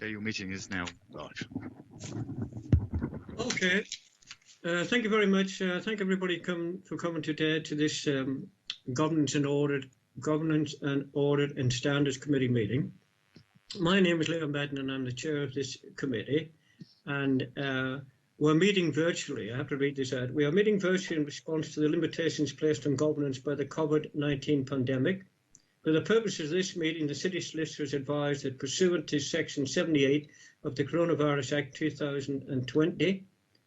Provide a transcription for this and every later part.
Okay, your meeting is now live. Okay. Thank you very much. Thank everybody for coming today to this Governance and Audit and Standards Committee meeting. My name is Leo Madden and I'm the chair of this committee. And we're meeting virtually. I have to read this out. We are meeting virtually in response to the limitations placed on governance by the COVID-19 pandemic. For the purposes of this meeting, the City Solicitors advised that pursuant to Section 78 of the Coronavirus Act 2020,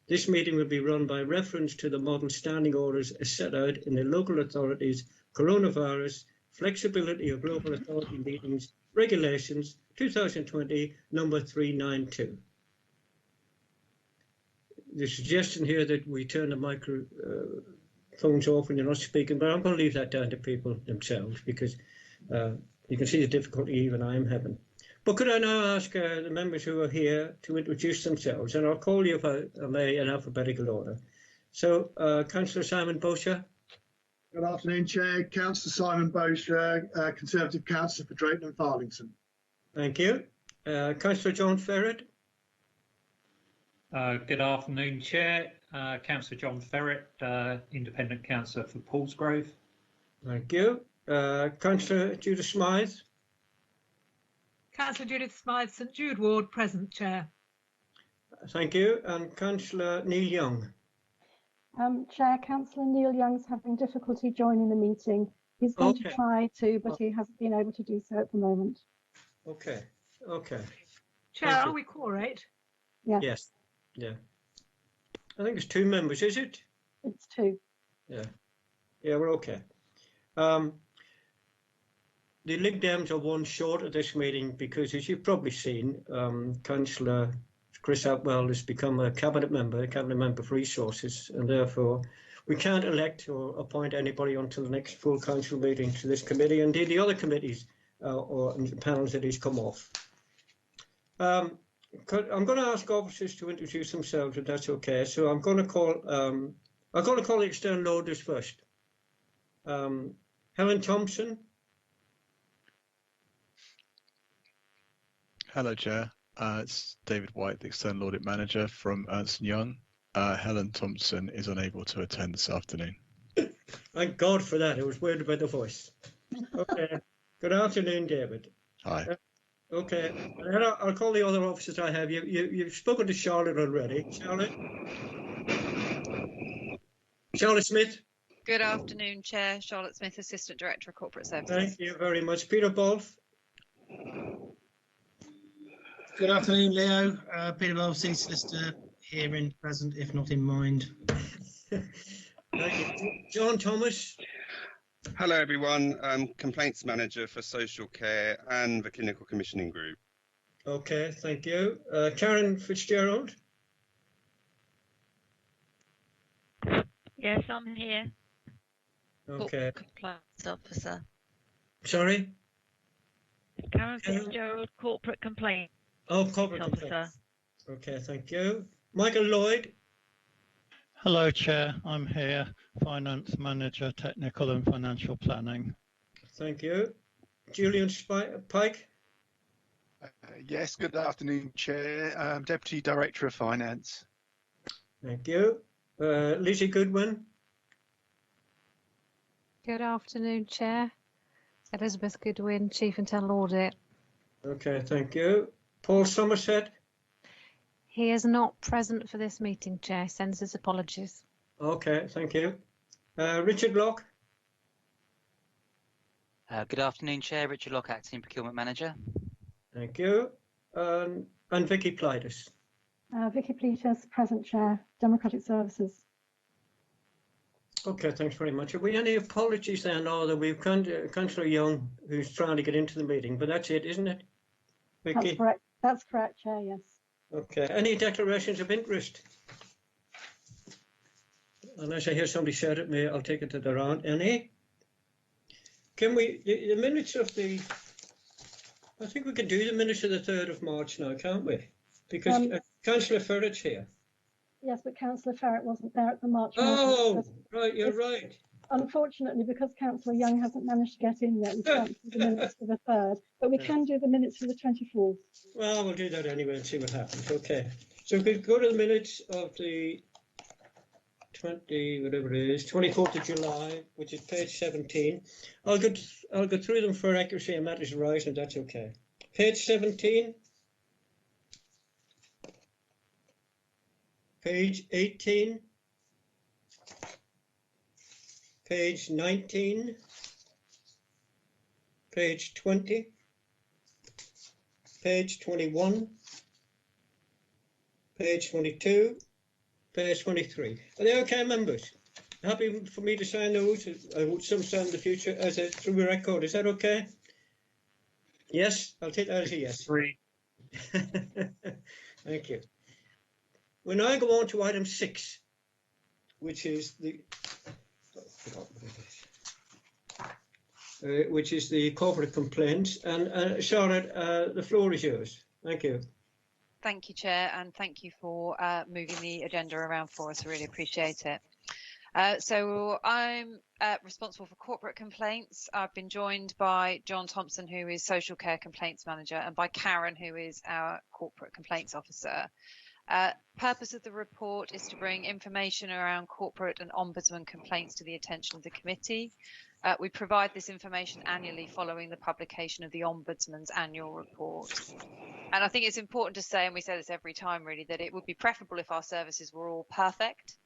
this meeting will be run by reference to the model standing orders as set out in the Local Authorities Coronavirus Flexibility of Local Authority Meetings Regulations 2020 number 392. The suggestion here that we turn the microphones off when you're not speaking, but I'm going to leave that down to people themselves because you can see the difficulty even I am having. But could I now ask the members who are here to introduce themselves, and I'll call you, if I may, in alphabetical order. So, Councillor Simon Bosher. Good afternoon, Chair. Councillor Simon Bosher, Conservative Councillor for Drayton and Farlington. Thank you. Councillor John Ferret. Good afternoon, Chair. Councillor John Ferret, Independent Councillor for Portsmouth. Thank you. Councillor Judith Smythe. Councillor Judith Smythe, St Jude Ward, present, Chair. Thank you. And Councillor Neil Young. Chair, Councillor Neil Young's having difficulty joining the meeting. He's going to try to, but he hasn't been able to do so at the moment. Okay. Okay. Chair, are we quorate? Yeah. Yes. Yeah. I think it's 2 members, is it? It's 2. Yeah. Yeah, we're okay. The Lib Dems are 1 short of this meeting because, as you've probably seen, Councillor Chris Atwell has become a cabinet member for Resources, and therefore we can't elect or appoint anybody until the next full council meeting to this committee. Indeed, the other committees or panels that he's come off. I'm going to ask officers to introduce themselves, if that's okay. So I'm going to call the external auditors first. Helen Thompson. Hello, Chair. It's David White, the External Audit Manager from Ernst & Young. Helen Thompson is unable to attend this afternoon. Thank God for that. I was worried about the voice. Okay. Good afternoon, David. Hi. Okay. I'll call the other officers I have. You've spoken to Charlotte already. Charlotte Smith. Good afternoon, Chair. Charlotte Smith, Assistant Director of Corporate Services. Thank you very much. Peter Bolf. Good afternoon, Leo. Peter Bolf, Solicitor, here in present, if not in mind. Thank you. John Thomas. Hello, everyone. Complaints Manager for Social Care and the Clinical Commissioning Group. Okay, thank you. Karen Fitzgerald. Yes, I'm here. Okay. Compliance Officer. Sorry? Karen Fitzgerald, Corporate Complaint. Oh, Corporate Officer. Okay, thank you. Michael Lloyd. Hello, Chair. I'm here, Finance Manager, Technical and Financial Planning. Thank you. Julian Pike. Yes, good afternoon, Chair. Deputy Director of Finance. Thank you. Lizzie Goodwin. Good afternoon, Chair. Elizabeth Goodwin, Chief Internal Audit. Okay, thank you. Paul Somerset. He is not present for this meeting, Chair. Sends his apologies. Okay, thank you. Richard Locke. Good afternoon, Chair. Richard Locke, Acting Procurement Manager. Thank you. And Vicky Plitus. Vicky Plitus, present, Chair, Democratic Services. Okay, thanks very much. Have we any apologies then? Or that we've Councillor Young, who's trying to get into the meeting, but that's it, isn't it? Vicky? That's correct. That's correct, Chair, yes. Okay. Any declarations of interest? Unless I hear somebody shout at me, I'll take it that there aren't any. Can we, the minutes of the, I think we can do the minutes of the 3rd of March now, can't we? Because Councillor Ferret's here. Yes, but Councillor Ferret wasn't there at the March. Oh, right, you're right. unfortunately, because Councillor Young hasn't managed to get in yet, we can't do the minutes for the 3rd, but we can do the minutes for the 24th. Well, we'll do that anyway and see what happens. Okay. So we go to the minutes of the 24th of July, which is page 17. I'll go through them for accuracy and matters arising, and that's okay. Page 17, page 18, page 19, page 20, page 21, page 22, page 23. Are they okay, members? Happy for me to sign those sometime in the future as a through a record? Is that okay? Yes, I'll take that as a yes. Three. Thank you. We now go on to item 6, which is the corporate complaints. And Charlotte, the floor is yours. Thank you. Thank you, Chair, and thank you for moving the agenda around for us. I really appreciate it. So I'm responsible for corporate complaints. I've been joined by John Thompson, who is Social Care Complaints Manager, and by Karen, who is our Corporate Complaints Officer. Purpose of the report is to bring information around corporate and ombudsman complaints to the attention of the committee. We provide this information annually following the publication of the Ombudsman's annual report. And I think it's important to say, and we say this every time really, that it would be preferable if our services were all perfect,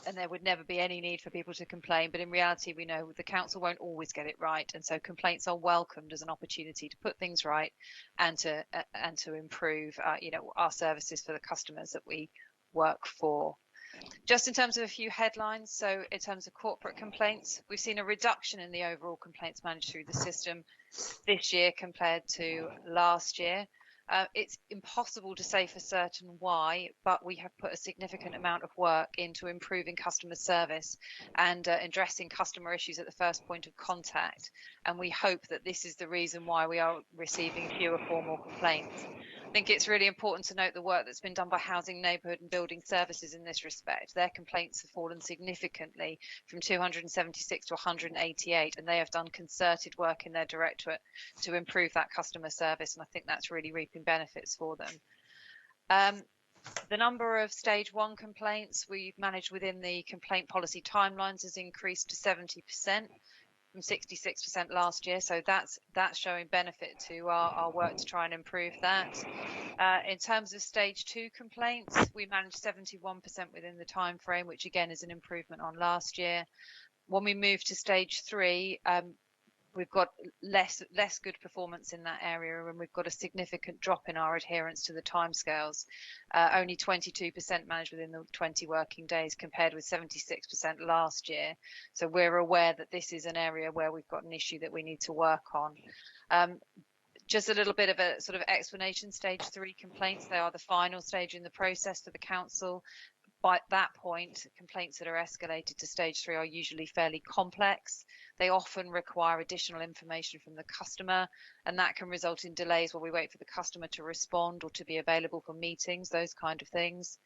and there would never be any need for people to complain. But in reality, we know the council won't always get it right, and so complaints are welcomed as an opportunity to put things right and to improve, our services for the customers that we work for. Just in terms of a few headlines, so in terms of corporate complaints, we've seen a reduction in the overall complaints managed through the system this year compared to last year. It's impossible to say for certain why, but we have put a significant amount of work into improving customer service and addressing customer issues at the first point of contact. And we hope that this is the reason why we are receiving fewer formal complaints. I think it's really important to note the work that's been done by Housing, Neighbourhood and Building Services in this respect. Their complaints have fallen significantly from 276 to 188, and they have done concerted work in their directorate to improve that customer service, and I think that's really reaping benefits for them. The number of stage 1 complaints we've managed within the complaint policy timelines has increased to 70%. From 66% last year, so that's showing benefit to our work to try and improve that. In terms of stage 2 complaints, we managed 71% within the time frame, which again is an improvement on last year. When we move to stage 3, we've got less good performance in that area, and we've got a significant drop in our adherence to the timescales. Only 22% managed within the 20 working days compared with 76% last year. So we're aware that this is an area where we've got an issue that we need to work on. Just a little bit of a sort of explanation, stage 3 complaints, they are the final stage in the process for the council. By that point, complaints that are escalated to stage 3 are usually fairly complex. They often require additional information from the customer, and that can result in delays while we wait for the customer to respond or to be available for meetings, those kind of things.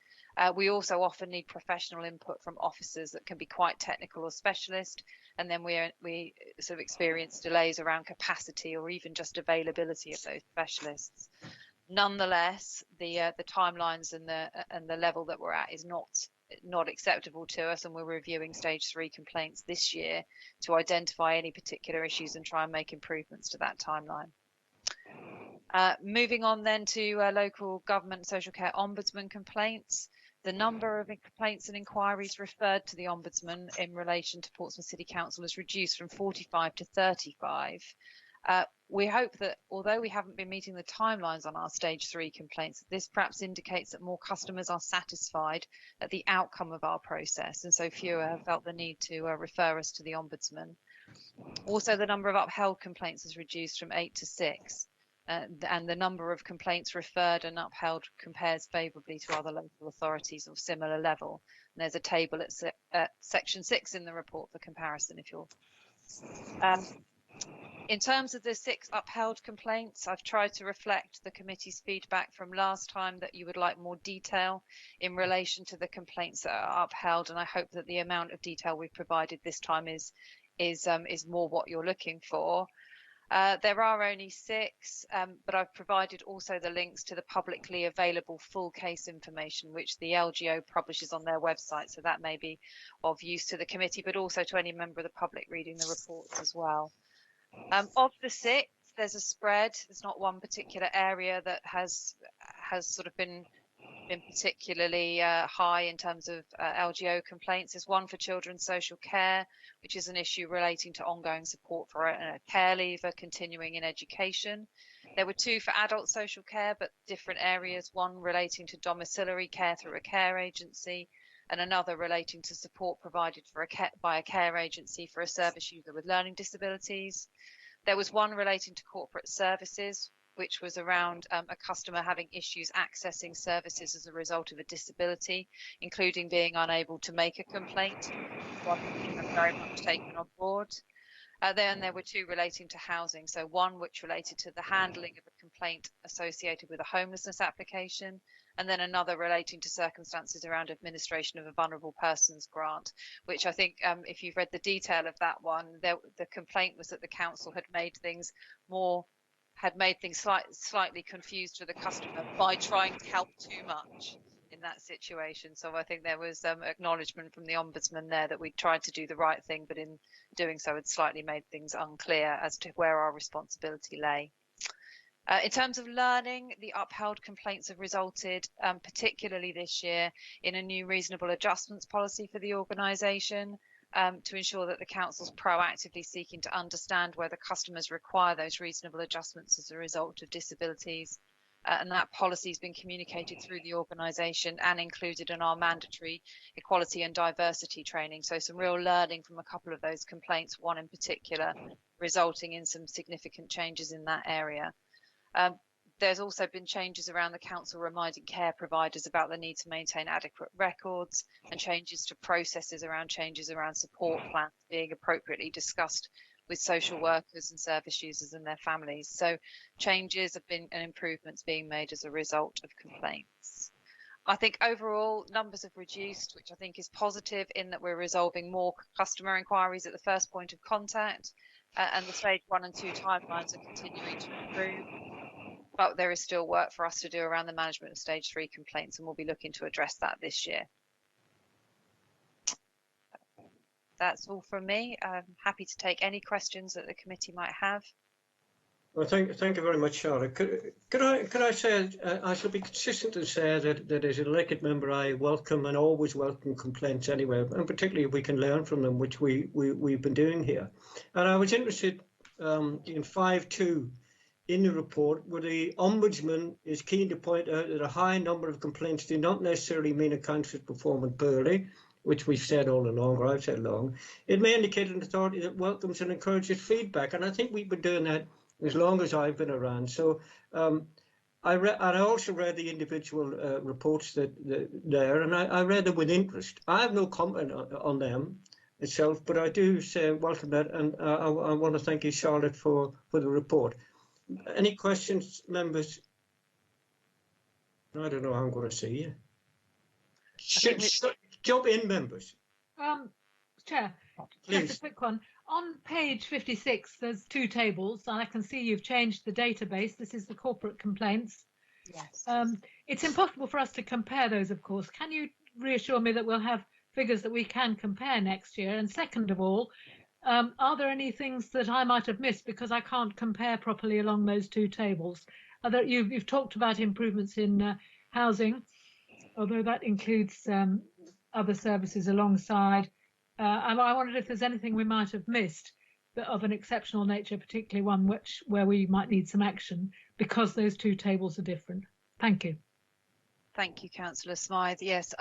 We also often need professional input from officers that can be quite technical or specialist, and then we sort of experience delays around capacity or even just availability of those specialists. Nonetheless, the timelines and the level that we're at is not acceptable to us, and we're reviewing stage 3 complaints this year to identify any particular issues and try and make improvements to that timeline. Moving on then to local government and social care ombudsman complaints. The number of complaints and inquiries referred to the ombudsman in relation to Portsmouth City Council has reduced from 45 to 35. We hope that although we haven't been meeting the timelines on our stage 3 complaints, this perhaps indicates that more customers are satisfied at the outcome of our process, and so fewer have felt the need to refer us to the ombudsman. Also, the number of upheld complaints has reduced from 8 to 6, and the number of complaints referred and upheld compares favourably to other local authorities of similar level. And there's a table at section 6 in the report for comparison if you're In terms of the 6 upheld complaints, I've tried to reflect the committee's feedback from last time that you would like more detail in relation to the complaints that are upheld, and I hope that the amount of detail we've provided this time is more what you're looking for. There are only 6, but I've provided also the links to the publicly available full case information, which the LGO publishes on their website, so that may be of use to the committee, but also to any member of the public reading the reports as well. Of the 6, there's a spread. There's not one particular area that has sort of been particularly high in terms of LGO complaints. There's one for children's social care, which is an issue relating to ongoing support for a care leaver continuing in education. There were 2 for adult social care, but different areas, one relating to domiciliary care through a care agency, and another relating to support provided by a care agency for a service user with learning disabilities. There was one relating to corporate services, which was around a customer having issues accessing services as a result of a disability, including being unable to make a complaint. So I think that's very much taken on board. Then there were 2 relating to housing. So one which related to the handling of a complaint associated with a homelessness application, and then another relating to circumstances around administration of a vulnerable persons grant, which I think if you've read the detail of that one, the complaint was that the council had made things slightly confused for the customer by trying to help too much in that situation. So I think there was acknowledgement from the Ombudsman there that we tried to do the right thing, but in doing so had slightly made things unclear as to where our responsibility lay. In terms of learning, the upheld complaints have resulted, particularly this year, in a new reasonable adjustments policy for the organisation to ensure that the council's proactively seeking to understand whether customers require those reasonable adjustments as a result of disabilities. And that policy has been communicated through the organisation and included in our mandatory equality and diversity training. So some real learning from a couple of those complaints, one in particular, resulting in some significant changes in that area. There's also been changes around the council reminding care providers about the need to maintain adequate records, and changes to processes around changes around support plans being appropriately discussed with social workers and service users and their families. So changes have been and improvements being made as a result of complaints. I think overall numbers have reduced, which I think is positive in that we're resolving more customer inquiries at the first point of contact, and the stage 1 and 2 timelines are continuing to improve. But there is still work for us to do around the management of stage 3 complaints, and we'll be looking to address that this year. That's all from me. I'm happy to take any questions that the committee might have. Well, thank you very much, Charlotte. Could I say I shall be consistent and say that as an elected member, I welcome and always welcome complaints anyway, and particularly if we can learn from them, which we've been doing here. And I was interested in 5.2 in the report, where the Ombudsman is keen to point out that a high number of complaints do not necessarily mean a council is performing poorly, which we've said all along, or I've said along. It may indicate an authority that welcomes and encourages feedback, and I think we've been doing that as long as I've been around. So I also read the individual reports there, and I read them with interest. I have no comment on them itself, but I do say welcome that, and I want to thank you, Charlotte, for the report. Any questions, members? I don't know how I'm going to see you. Jump in, members. Chair, Please. just a quick one. On page 56, there's 2 tables, and I can see you've changed the database. This is the corporate complaints. Yes. It's impossible for us to compare those, of course. Can you reassure me that we'll have figures that we can compare next year? And second of all, are there any things that I might have missed because I can't compare properly along those 2 tables? You've talked about improvements in housing, although that includes other services alongside. I wondered if there's anything we might have missed of an exceptional nature, particularly one where we might need some action because those 2 tables are different. Thank you. Thank you, Councillor Smythe. Yes,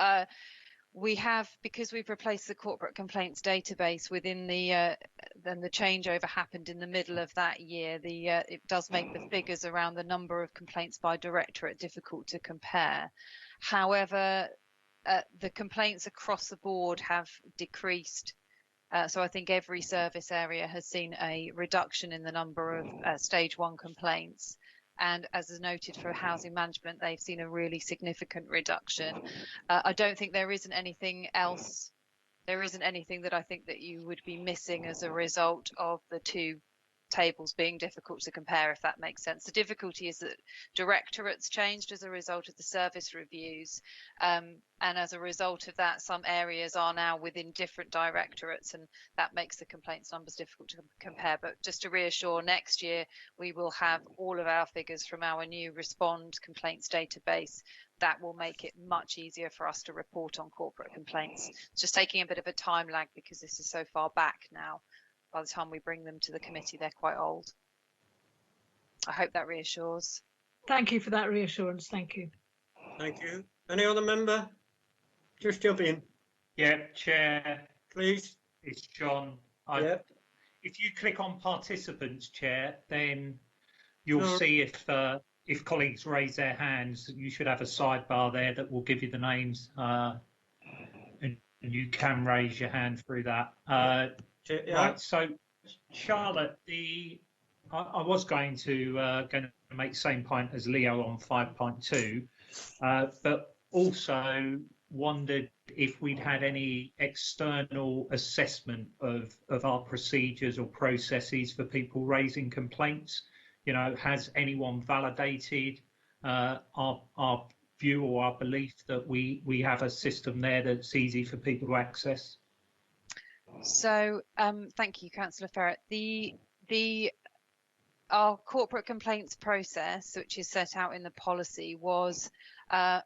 we have, because we've replaced the corporate complaints database within then the changeover happened in the middle of that year. It does make the figures around the number of complaints by directorate difficult to compare. However, the complaints across the board have decreased So I think every service area has seen a reduction in the number of stage 1 complaints. And as is noted for housing management, they've seen a really significant reduction. I don't think there isn't anything else. There isn't anything that I think that you would be missing as a result of the two tables being difficult to compare, if that makes sense. The difficulty is that directorates changed as a result of the service reviews, and as a result of that, some areas are now within different directorates, and that makes the complaints numbers difficult to compare. But just to reassure, next year we will have all of our figures from our new Respond complaints database. That will make it much easier for us to report on corporate complaints. It's just taking a bit of a time lag because this is so far back now. By the time we bring them to the committee, they're quite old. I hope that reassures. Thank you for that reassurance. Thank you. Thank you. Any other member? Just jump in. Yeah, Chair. Please. It's John. If you click on participants, Chair, then you'll see if colleagues raise their hands. You should have a sidebar there that will give you the names, and you can raise your hand through that. Right, so Charlotte, I was going to make the same point as Leo on 5.2, but also wondered if we'd had any external assessment of our procedures or processes for people raising complaints. You know, has anyone validated our view or our belief that we have a system there that's easy for people to access? So thank you, Councillor Ferret. Our corporate complaints process, which is set out in the policy, was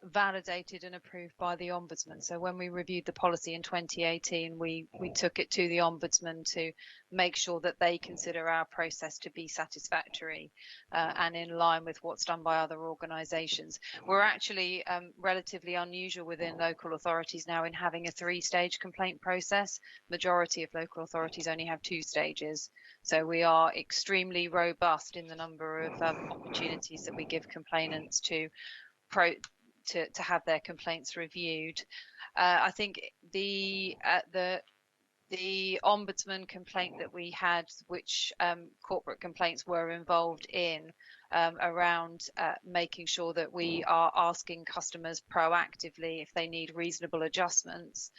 validated and approved by the Ombudsman. So when we reviewed the policy in 2018, we took it to the Ombudsman to make sure that they consider our process to be satisfactory and in line with what's done by other organisations. We're actually relatively unusual within local authorities now in having a 3-stage complaint process. Majority of local authorities only have 2 stages. So we are extremely robust in the number of opportunities that we give complainants to have their complaints reviewed. I think the Ombudsman complaint that we had, which corporate complaints were involved in, around making sure that we are asking customers proactively if they need reasonable adjustments,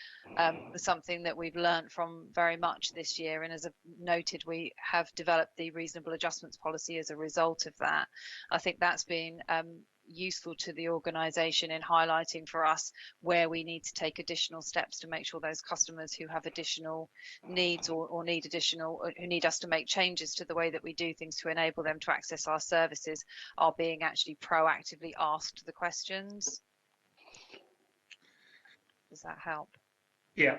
was something that we've learned from very much this year. And as I've noted, we have developed the reasonable adjustments policy as a result of that. I think that's been useful to the organisation in highlighting for us where we need to take additional steps to make sure those customers who have additional needs or need who need us to make changes to the way that we do things to enable them to access our services are being actually proactively asked the questions. Does that help? Yeah,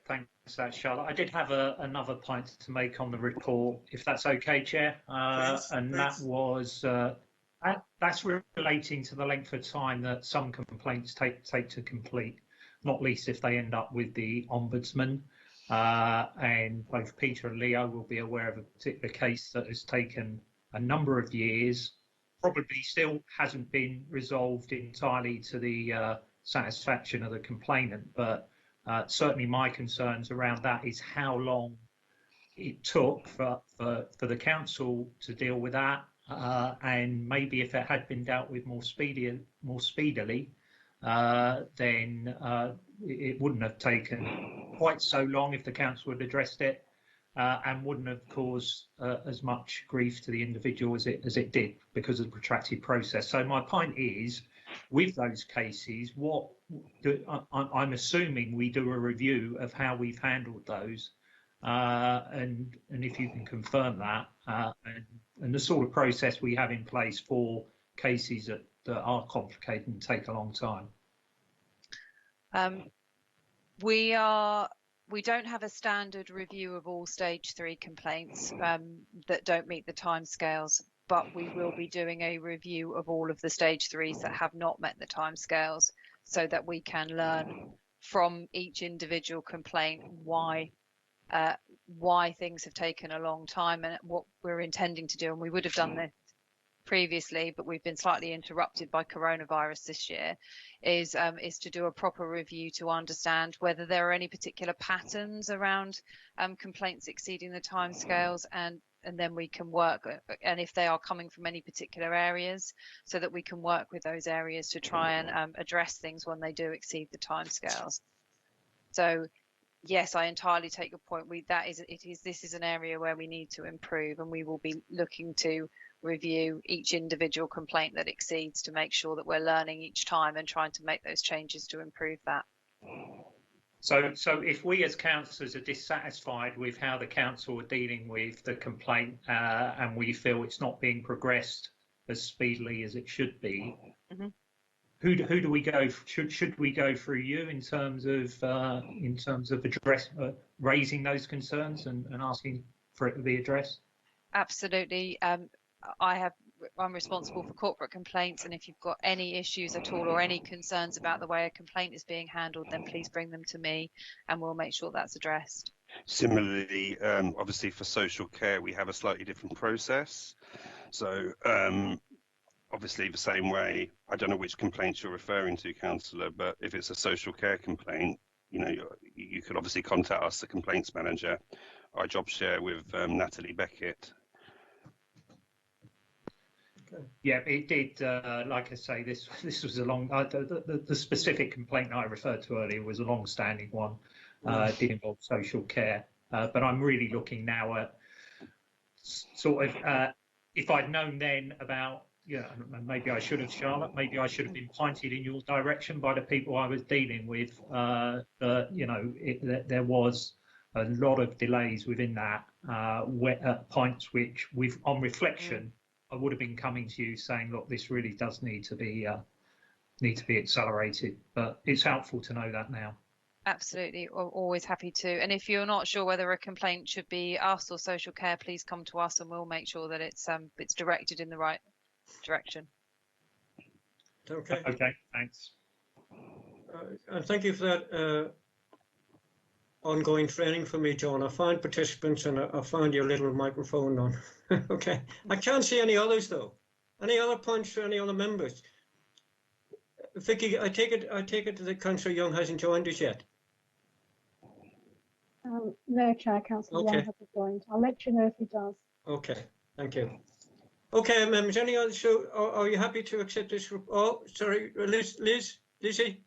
thanks for that, Charlotte. I did have another point to make on the report, if that's okay, Chair, and that was that's relating to the length of time that some complaints take to complete, not least if they end up with the Ombudsman. And both Peter and Leo will be aware of a particular case that has taken a number of years, probably still hasn't been resolved entirely to the satisfaction of the complainant, but certainly my concerns around that is how long it took for the council to deal with that. And maybe if it had been dealt with more speedily, then it wouldn't have taken quite so long if the council had addressed it, and wouldn't have caused as much grief to the individual as it did because of the protracted process. So my point is, with those cases, I'm assuming we do a review of how we've handled those. And if you can confirm that, and the sort of process we have in place for cases that are complicated and take a long time. We don't have a standard review of all stage 3 complaints that don't meet the timescales, but we will be doing a review of all of the stage 3s that have not met the timescales, so that we can learn from each individual complaint why things have taken a long time and what we're intending to do. And we would have done this previously, but we've been slightly interrupted by coronavirus this year, is to do a proper review to understand whether there are any particular patterns around complaints exceeding the timescales, and then we can work, and if they are coming from any particular areas, so that we can work with those areas to try and address things when they do exceed the timescales. So yes, I entirely take your point. This is an area where we need to improve, and we will be looking to review each individual complaint that exceeds to make sure that we're learning each time and trying to make those changes to improve that. So if we as councillors are dissatisfied with how the council are dealing with the complaint and we feel it's not being progressed as speedily as it should be, who do we go? Should we go through you in terms of raising those concerns and asking for it to be addressed? Absolutely. I'm responsible for corporate complaints, and if you've got any issues at all or any concerns about the way a complaint is being handled, then please bring them to me and we'll make sure that's addressed. Similarly, obviously for social care, we have a slightly different process. So obviously the same way, I don't know which complaints you're referring to, councillor, but if it's a social care complaint, you could obviously contact us, the complaints manager. I job share with Natalie Beckett. Yeah, it did. Like I say, this was a long. The specific complaint I referred to earlier was a long-standing one. Did involve social care, but I'm really looking now at sort of if I'd known then about, maybe I should have, Charlotte. Maybe I should have been pointed in your direction by the people I was dealing with. There was a lot of delays within that at points which, on reflection, I would have been coming to you saying, look, this really does need to be accelerated. But it's helpful to know that now. Absolutely, always happy to. And if you're not sure whether a complaint should be us or social care, please come to us and we'll make sure that it's directed in the right direction. Okay. Okay, thanks. And thank you for that ongoing training for me, John. I found participants and I found your little microphone on. Okay. I can't see any others though. Any other points for any other members? Vicky, I take it that Councillor Young hasn't joined us yet. No, Chair, Councillor Young hasn't joined. I'll let you know if he does. Okay, thank you. Okay, members, any other? So, are you happy to accept this? Oh, sorry, Lizzie.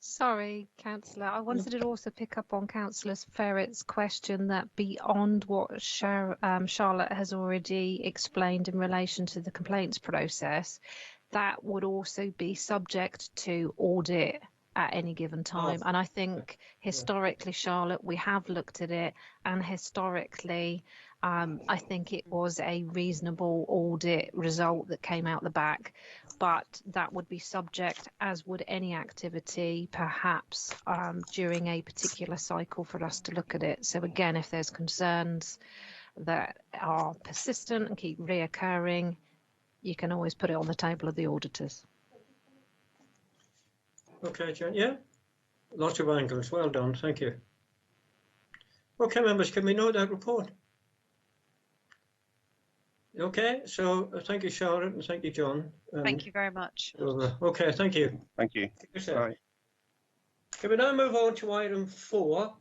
Sorry, Councillor. I wanted to also pick up on Councillor Ferret's question that beyond what Charlotte has already explained in relation to the complaints process, that would also be subject to audit at any given time. And I think historically, Charlotte, we have looked at it, and historically, I think it was a reasonable audit result that came out the back, but that would be subject, as would any activity, perhaps during a particular cycle for us to look at it. So again, if there's concerns that are persistent and keep reoccurring, you can always put it on the table of the auditors. Okay, Jen. Yeah, lots of angles. Well done. Thank you. Okay, members, can we know that report? Okay, so thank you, Charlotte, and thank you, John. Thank you very much. Okay, thank you. Thank you. Bye. Can we now move on to item 4?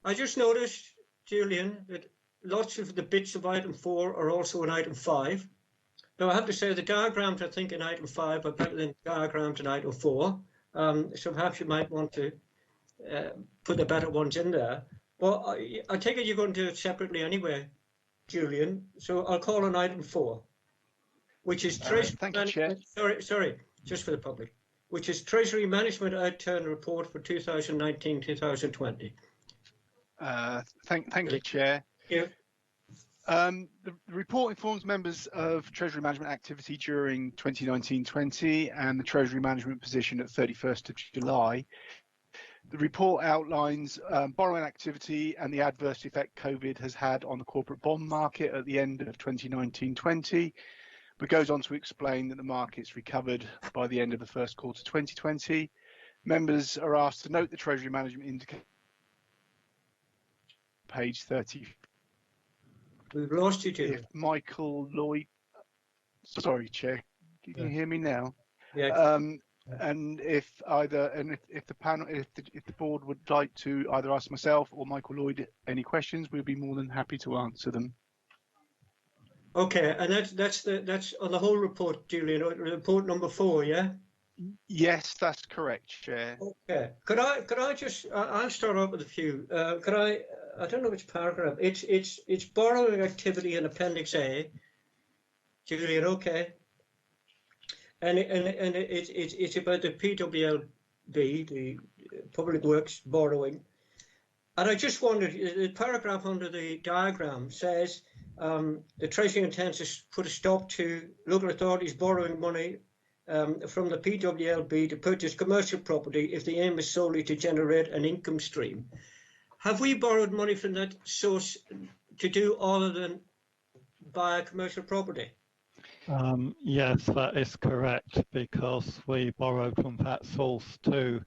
I just noticed, Julian, that lots of the bits of item 4 are also in item 5. Now, I have to say the diagrams, I think, in item 5 are better than diagrams in item 4. So perhaps you might want to put the better ones in there. Well, I take it you're going to do it separately anyway, Julian. So I'll call on item 4, which is Treasury Management. Sorry, just for the public, which is Treasury Management Outturn Report for 2019-2020. Thank you, Chair. Yeah. The report informs members of Treasury management activity during 2019-20 and the Treasury management position at 31st of July. The report outlines borrowing activity and the adverse effect COVID has had on the corporate bond market at the end of 2019-20, but goes on to explain that the market's recovered by the end of the first quarter 2020. Members are asked to note the Treasury management indicator, page 30. We've lost you, Julian. If Michael Lloyd, Sorry, Chair. Can you hear me now? Yeah. And if the panel, if the board would like to either ask myself or Michael Lloyd any questions, we'll be more than happy to answer them. Okay, and that's on the whole report, Julian. Report number 4, yeah. Yes, that's correct, Chair. Okay. Could I just? I'll start off with a few. Could I? I don't know which paragraph. It's borrowing activity in Appendix A. Julian, okay. And it's about the PWLB, the Public Works borrowing. And I just wondered, the paragraph under the diagram says the Treasury intends to put a stop to local authorities borrowing money from the PWLB to purchase commercial property if the aim is solely to generate an income stream. Have we borrowed money from that source to do other than buy a commercial property? Yes, that is correct, because we borrowed from that source to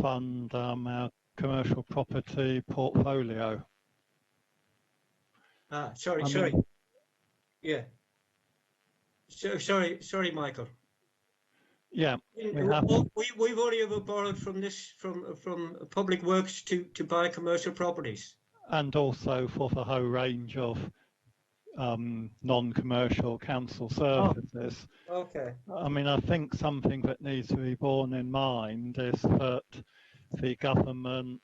fund our commercial property portfolio. Sorry. Yeah. So, sorry, Michael. Yeah, we've only ever borrowed from Public Works to buy commercial properties. And also for the whole range of non-commercial council services. Oh, okay. I mean, I think something that needs to be borne in mind is that the government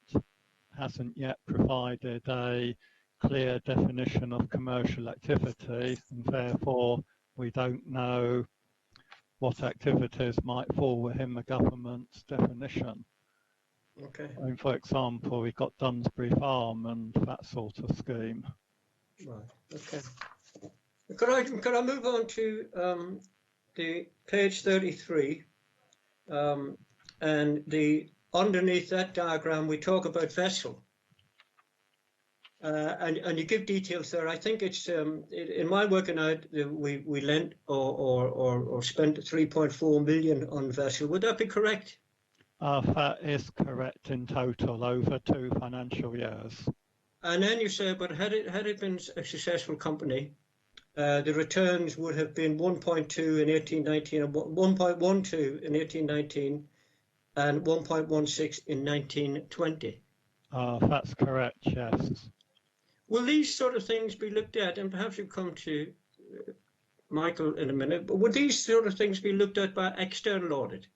hasn't yet provided a clear definition of commercial activity, and therefore we don't know what activities might fall within the government's definition. Okay. I mean, for example, we've got Dunsbury Farm and that sort of scheme. Right. Okay. Could I move on to the page 33, and underneath that diagram we talk about vessel, and you give details there. I think it's in my working out we lent or spent 3.4 million on vessel. Would that be correct? That is correct in total over 2 financial years. And then you say, but had it been a successful company, the returns would have been 1.2 in 1819 and 1.12 in 1819 and 1.16 in 1920. That's correct, yes. Will these sort of things be looked at, and perhaps you'll come to Michael in a minute, but would these sort of things be looked at by external audit?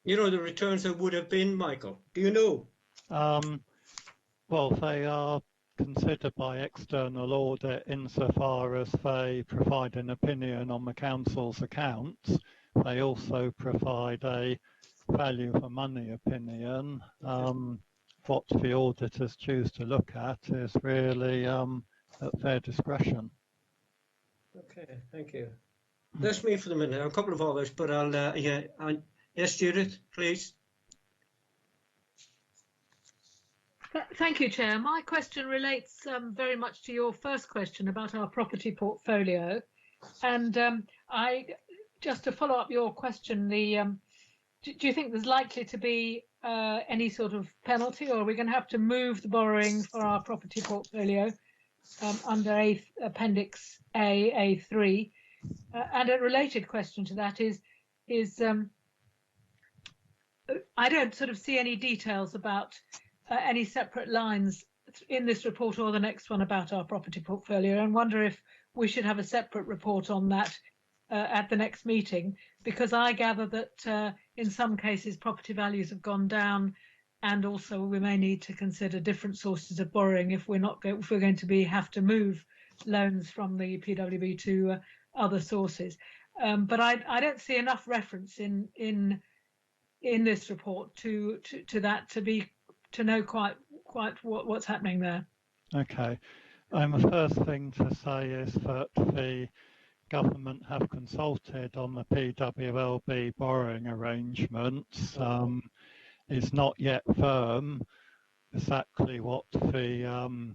You know, the returns that would have been, Michael, do you know? Well, they are considered by external audit insofar as they provide an opinion on the council's accounts. They also provide a value for money opinion. What the auditors choose to look at is really at their discretion. Okay, thank you. That's me for the minute. A couple of others, but I'll yes, Judith, please. Thank you, Chair. My question relates very much to your first question about our property portfolio. And just to follow up your question, do you think there's likely to be any sort of penalty, or are we going to have to move the borrowing for our property portfolio under Appendix A3? And a related question to that is I don't sort of see any details about any separate lines in this report or the next one about our property portfolio, and wonder if we should have a separate report on that at the next meeting, because I gather that in some cases property values have gone down, and also we may need to consider different sources of borrowing if we're going to have to move loans from the PWB to other sources. But I don't see enough reference in this report to that to know quite what's happening there. Okay. The first thing to say is that the government have consulted on the PWLB borrowing arrangements. It's not yet firm exactly what the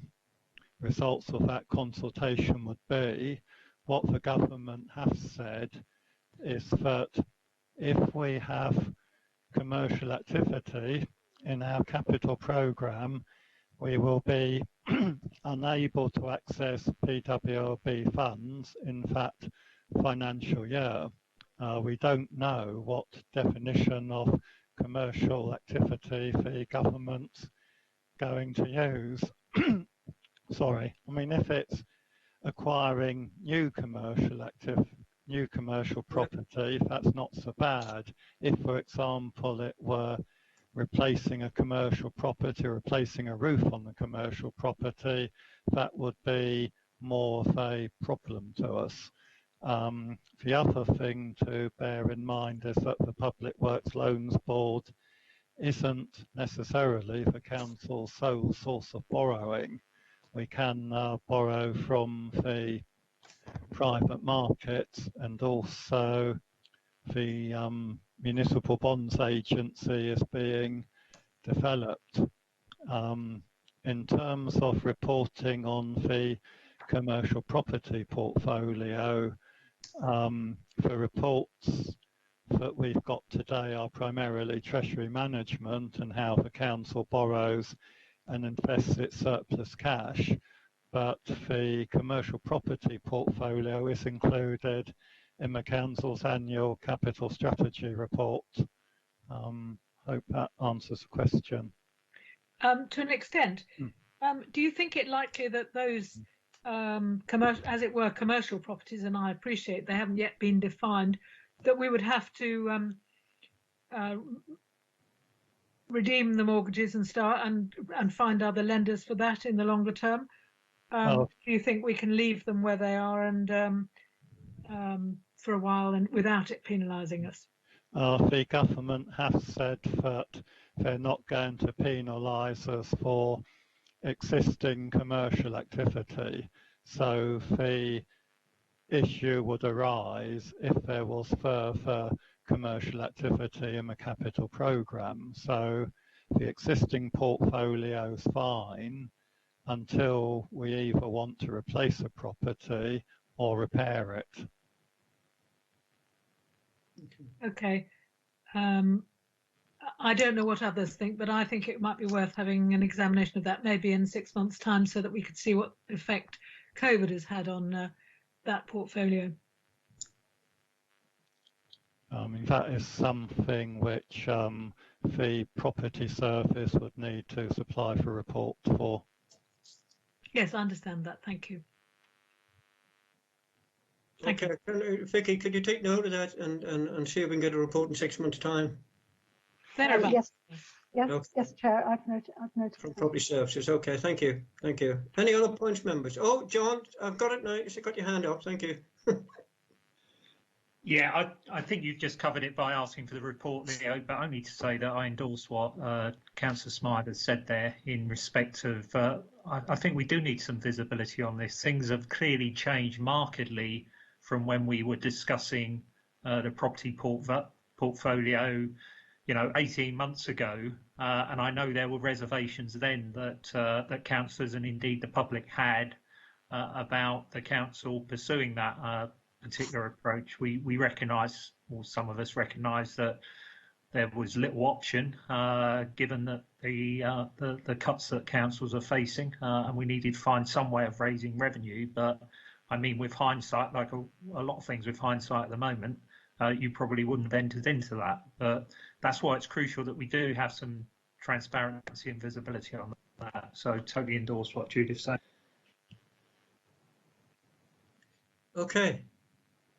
results of that consultation would be. What the government has said is that if we have commercial activity in our capital programme, we will be unable to access PWLB funds in that financial year. We don't know what definition of commercial activity the government's going to use. Sorry, I mean, if it's acquiring new commercial property, that's not so bad. If, for example, it were replacing a commercial property, replacing a roof on the commercial property, that would be more of a problem to us. The other thing to bear in mind is that the Public Works Loans Board isn't necessarily the council's sole source of borrowing. We can borrow from the private markets, and also the Municipal Bonds Agency is being developed. In terms of reporting on the commercial property portfolio, the reports that we've got today are primarily treasury management and how the council borrows and invests its surplus cash, but the commercial property portfolio is included in the council's annual capital strategy report. Hope that answers the question. To an extent. Do you think it likely that those commercial, as it were, commercial properties, and I appreciate they haven't yet been defined, that we would have to redeem the mortgages and start and find other lenders for that in the longer term? Do you think we can leave them where they are and for a while and without it penalising us? The government has said that they're not going to penalise us for existing commercial activity. So the issue would arise if there was further commercial activity in the capital programme. So the existing portfolio is fine until we either want to replace a property or repair it. Okay. I don't know what others think, but I think it might be worth having an examination of that maybe in 6 months' time so that we could see what effect COVID has had on that portfolio. I mean, that is something which the property service would need to supply for report for. Yes, I understand that. Thank you. Okay, Vicky, could you take note of that and see if we can get a report in 6 months' time? Yes, yes, Chair. I've noted. From Property Services. Okay, thank you, thank you. Any other points, members? Oh, John, I've got it now. You've got your hand up. Thank you. Yeah, I think you've just covered it by asking for the report, Leo, but only to say that I endorse what Councillor Smythe has said there in respect of, I think we do need some visibility on this. Things have clearly changed markedly from when we were discussing the property portfolio, 18 months ago, and I know there were reservations then that councillors and indeed the public had about the council pursuing that particular approach. We recognise, or some of us recognise, that there was little option given that the cuts that councils are facing, and we needed to find some way of raising revenue. But I mean, with hindsight, like a lot of things with hindsight at the moment, you probably wouldn't have entered into that. But that's why it's crucial that we do have some transparency and visibility on that. So totally endorse what Judith said. Okay.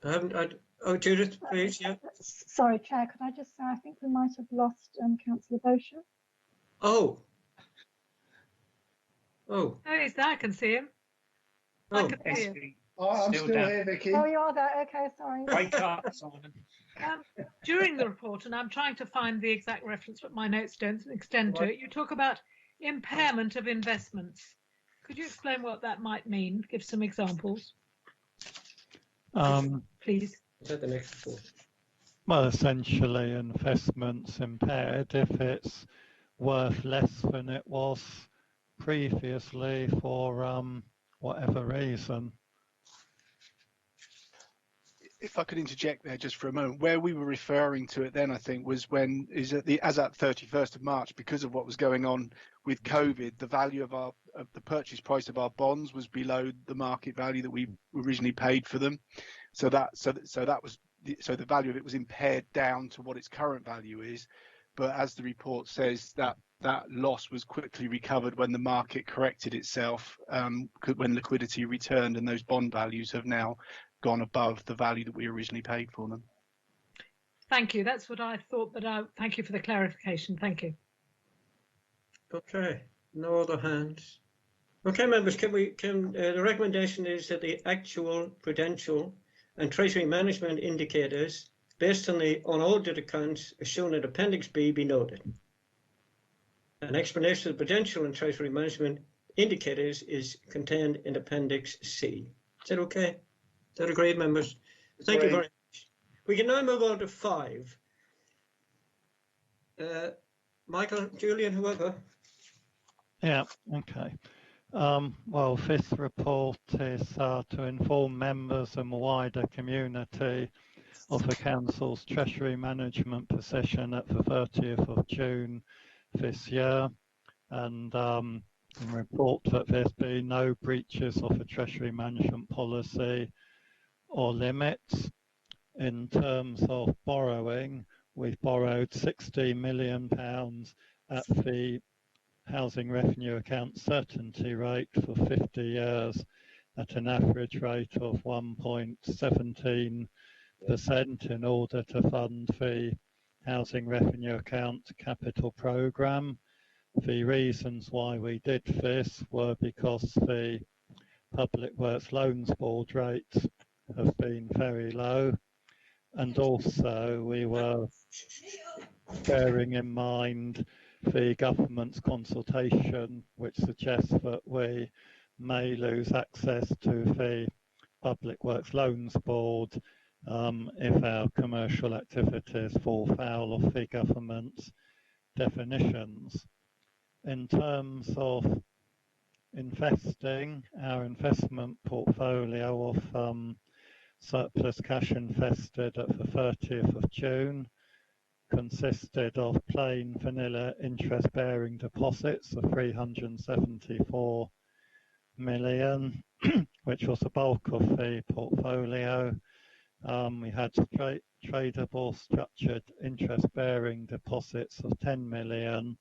Oh, Judith, please. Yeah. Sorry, Chair. Could I just say I think we might have lost Councillor Bosher. Oh. Oh, he's there. I can see him. Oh, I can see him. I'm still here, Vicky. Oh, you are there. Okay, sorry. Wake up, Simon. During the report, and I'm trying to find the exact reference, but my notes don't extend to it, you talk about impairment of investments. Could you explain what that might mean? Give some examples. Please. Is that the next report? Well, essentially, investments impaired if it's worth less than it was previously for whatever reason. if I could interject there just for a moment, where we were referring to it then, I think, was when as at 31st of March, because of what was going on with COVID, the value of the purchase price of our bonds was below the market value that we originally paid for them. So the value of it was impaired down to what its current value is. But as the report says, that loss was quickly recovered when the market corrected itself, when liquidity returned, and those bond values have now gone above the value that we originally paid for them. Thank you. That's what I thought, but thank you for the clarification. Thank you. Okay, no other hands. Okay, members, the recommendation is that the actual prudential and treasury management indicators based on the unaudited accounts as shown in Appendix B be noted. An explanation of the prudential and treasury management indicators is contained in Appendix C. Is that okay? Is that agreed, members? Thank you very much. We can now move on to 5. Michael, Julian, whoever. Yeah, okay. Well, this report is to inform members and the wider community of the Council's Treasury Management position at the 30th of June this year, and report that there's been no breaches of the Treasury Management policy or limits. In terms of borrowing, we've borrowed £60 million at the Housing Revenue Account Certainty Rate for 50 years at an average rate of 1.17% in order to fund the Housing Revenue Account Capital Programme. The reasons why we did this were because the Public Works Loans Board rates have been very low, and also we were bearing in mind the government's consultation, which suggests that we may lose access to the Public Works Loans Board if our commercial activities fall foul of the government's definitions. In terms of investing, our investment portfolio of surplus cash invested at the 30th of June consisted of plain vanilla interest-bearing deposits of 374 million, which was the bulk of the portfolio. We had tradable structured interest-bearing deposits of 10 million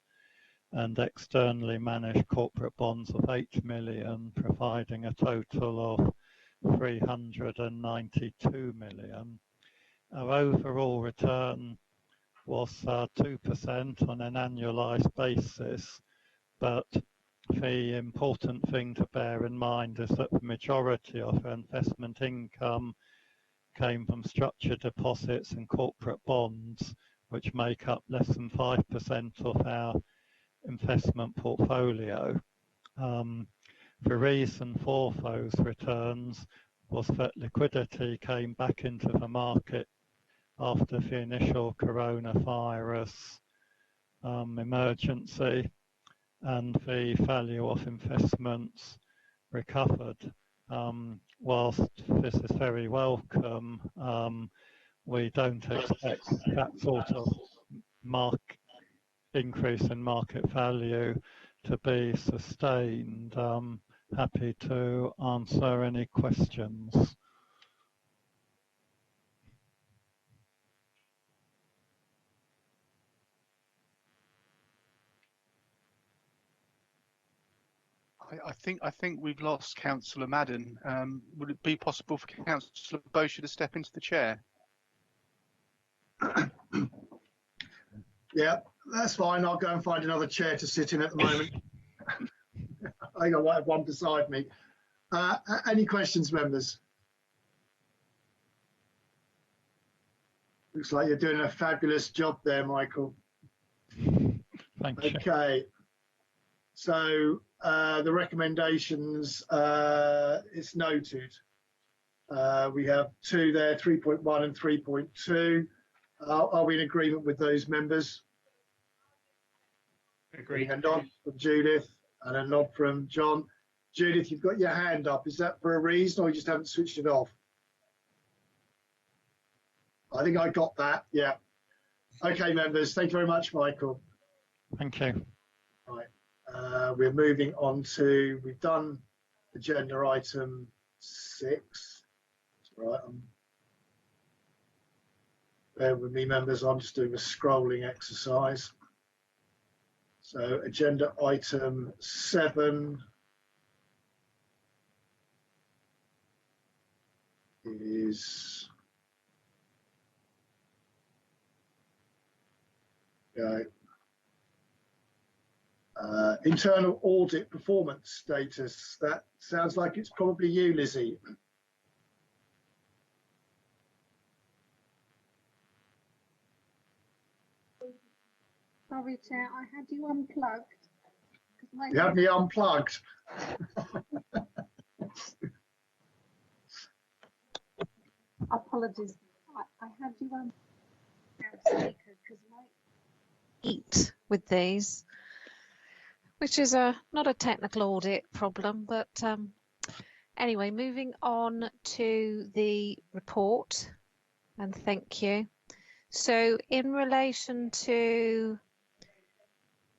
and externally managed corporate bonds of 8 million, providing a total of 392 million. Our overall return was 2% on an annualized basis, but the important thing to bear in mind is that the majority of our investment income came from structured deposits and corporate bonds, which make up less than 5% of our investment portfolio. The reason for those returns was that liquidity came back into the market after the initial coronavirus emergency, and the value of investments recovered. Whilst this is very welcome, we don't expect that sort of increase in market value to be sustained. Happy to answer any questions. I think we've lost Councillor Madden. Would it be possible for Councillor Bosher to step into the chair? Yeah, that's fine. I'll go and find another chair to sit in at the moment. I think I might have one beside me. Any questions, members? Looks like you're doing a fabulous job there, Michael. Thank you. Okay. So the recommendations is noted. We have 2 there, 3.1 and 3.2. Are we in agreement with those, members? Agreed. A nod from Judith and a nod from John. Judith, you've got your hand up. Is that for a reason, or you just haven't switched it off? I think I got that. Yeah. Okay, members. Thank you very much, Michael. Thank you. Right. We're moving on to, we've done agenda item 6. Right. Bear with me, members. I'm just doing a scrolling exercise. So agenda item 7 is internal audit performance status. That sounds like it's probably you, Lizzie. Sorry, Chair, I had you unplugged. You had me unplugged. Apologies. I had you unplugged because my Eat with these, which is not a technical audit problem, but anyway, moving on to the report, and thank you. So in relation to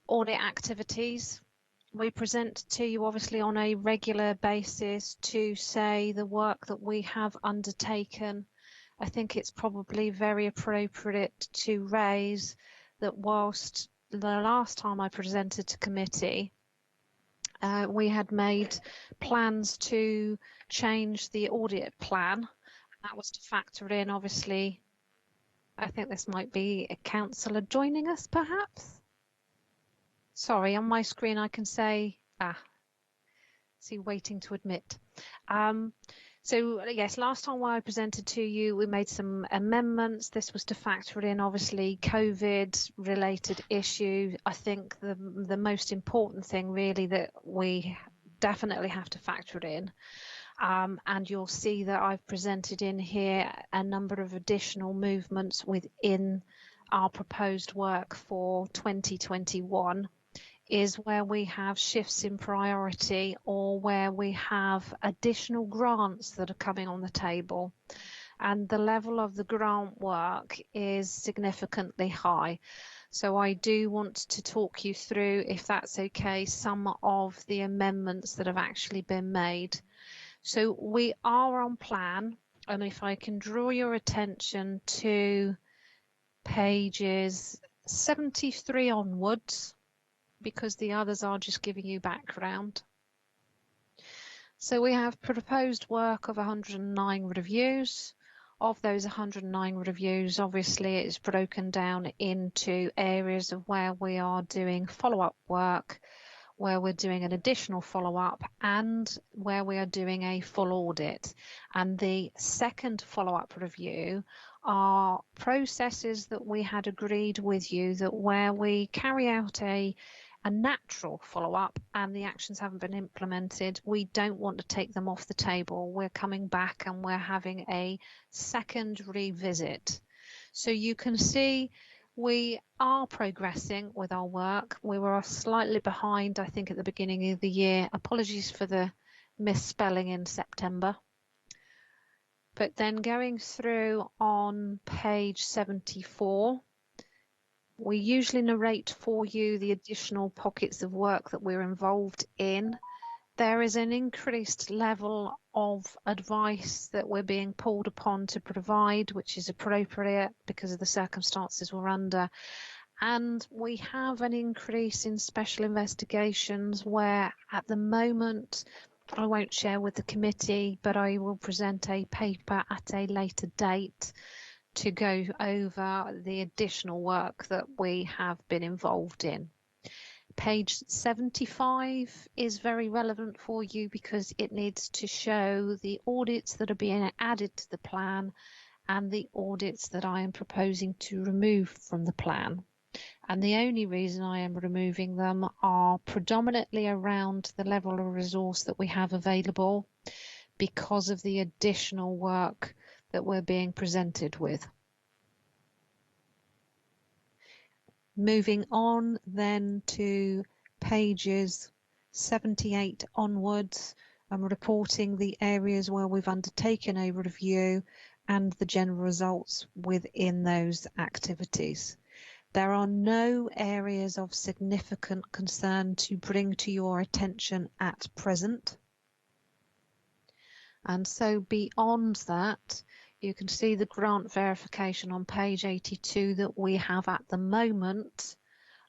audit activities, we present to you obviously on a regular basis to say the work that we have undertaken. I think it's probably very appropriate to raise that whilst the last time I presented to committee, we had made plans to change the audit plan. That was to factor in, obviously, I think this might be a councillor joining us, perhaps. Sorry, on my screen I can say, see, waiting to admit. So yes, last time when I presented to you, we made some amendments. This was to factor in, obviously, COVID-related issue. I think the most important thing really that we definitely have to factor in, and you'll see that I've presented in here a number of additional movements within our proposed work for 2021, is where we have shifts in priority or where we have additional grants that are coming on the table. And the level of the grant work is significantly high. So I do want to talk you through, if that's okay, some of the amendments that have actually been made. So we are on plan, and if I can draw your attention to pages 73 onwards, because the others are just giving you background. So we have proposed work of 109 reviews. Of those 109 reviews, obviously it's broken down into areas of where we are doing follow-up work, where we're doing an additional follow-up, and where we are doing a full audit. And the second follow-up review are processes that we had agreed with you that where we carry out a natural follow-up and the actions haven't been implemented, we don't want to take them off the table. We're coming back and we're having a second revisit. So you can see we are progressing with our work. We were slightly behind, I think, at the beginning of the year. Apologies for the misspelling in September. But then going through on page 74, we usually narrate for you the additional pockets of work that we're involved in. There is an increased level of advice that we're being called upon to provide, which is appropriate because of the circumstances we're under. And we have an increase in special investigations where at the moment, I won't share with the committee, but I will present a paper at a later date to go over the additional work that we have been involved in. Page 75 is very relevant for you because it needs to show the audits that are being added to the plan and the audits that I am proposing to remove from the plan. And the only reason I am removing them are predominantly around the level of resource that we have available because of the additional work that we're being presented with. Moving on then to pages 78 onwards, I'm reporting the areas where we've undertaken a review and the general results within those activities. There are no areas of significant concern to bring to your attention at present. And so beyond that, you can see the grant verification on page 82 that we have at the moment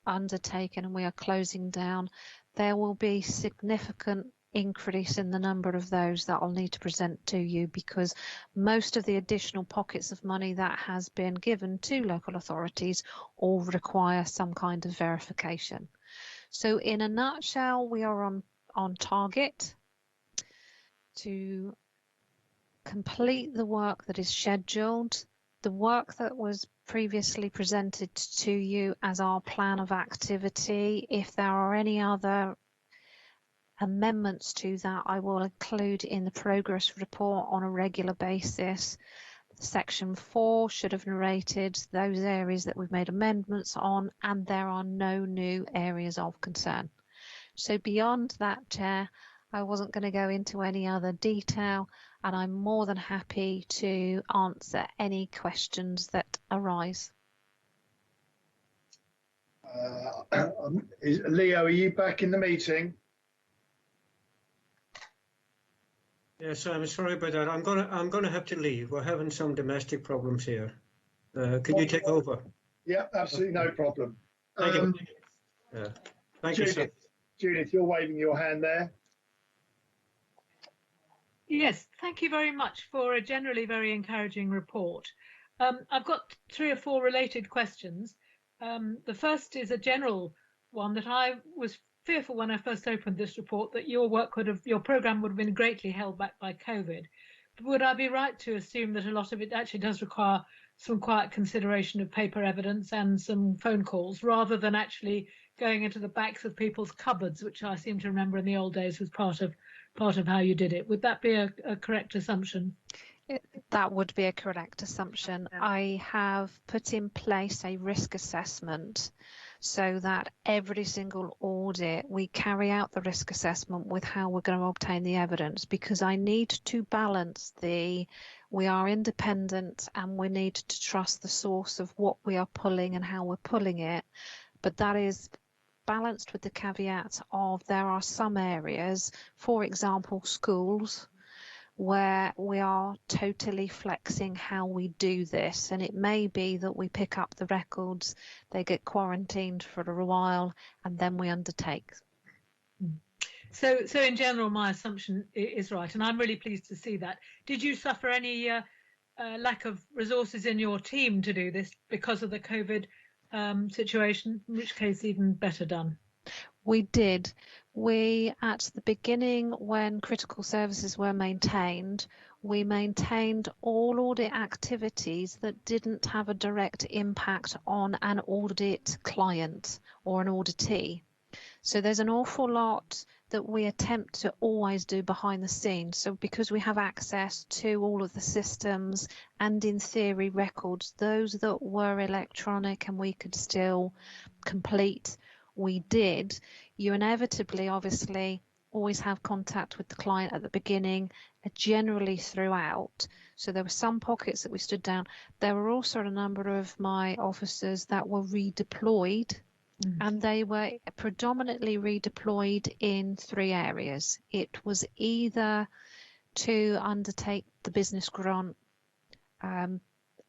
undertaken, and we are closing down. There will be significant increase in the number of those that I'll need to present to you, because most of the additional pockets of money that has been given to local authorities all require some kind of verification. So in a nutshell, we are on target to complete the work that is scheduled. The work that was previously presented to you as our plan of activity, if there are any other amendments to that, I will include in the progress report on a regular basis. Section 4 should have narrated those areas that we've made amendments on, and there are no new areas of concern. So beyond that, Chair, I wasn't going to go into any other detail, and I'm more than happy to answer any questions that arise. Leo, are you back in the meeting? Yes, I'm sorry about that. I'm gonna have to leave. We're having some domestic problems here. Could you take over? Yeah, absolutely no problem. Thank you. Thank you, sir. Judith, you're waving your hand there. Yes, thank you very much for a generally very encouraging report. I've got 3 or 4 related questions. The first is a general one that I was fearful when I first opened this report that your program would have been greatly held back by COVID. But would I be right to assume that a lot of it actually does require some quiet consideration of paper evidence and some phone calls, rather than actually going into the backs of people's cupboards, which I seem to remember in the old days was part of how you did it? Would that be a correct assumption? That would be a correct assumption. I have put in place a risk assessment so that every single audit we carry out the risk assessment with how we're going to obtain the evidence, because I need to balance we are independent and we need to trust the source of what we are pulling and how we're pulling it, but that is balanced with the caveat of there are some areas, for example schools, where we are totally flexing how we do this, and it may be that we pick up the records, they get quarantined for a while, and then we undertake. So in general, my assumption is right, and I'm really pleased to see that. Did you suffer any lack of resources in your team to do this because of the COVID situation, in which case even better done? We did. We, at the beginning, when critical services were maintained, we maintained all audit activities that didn't have a direct impact on an audit client or an auditee. So there's an awful lot that we attempt to always do behind the scenes. So because we have access to all of the systems and in theory records, those that were electronic and we could still complete, we did. You inevitably, obviously, always have contact with the client at the beginning, generally throughout. So there were some pockets that we stood down. There were also a number of my officers that were redeployed, and they were predominantly redeployed in 3 areas. It was either to undertake the business grant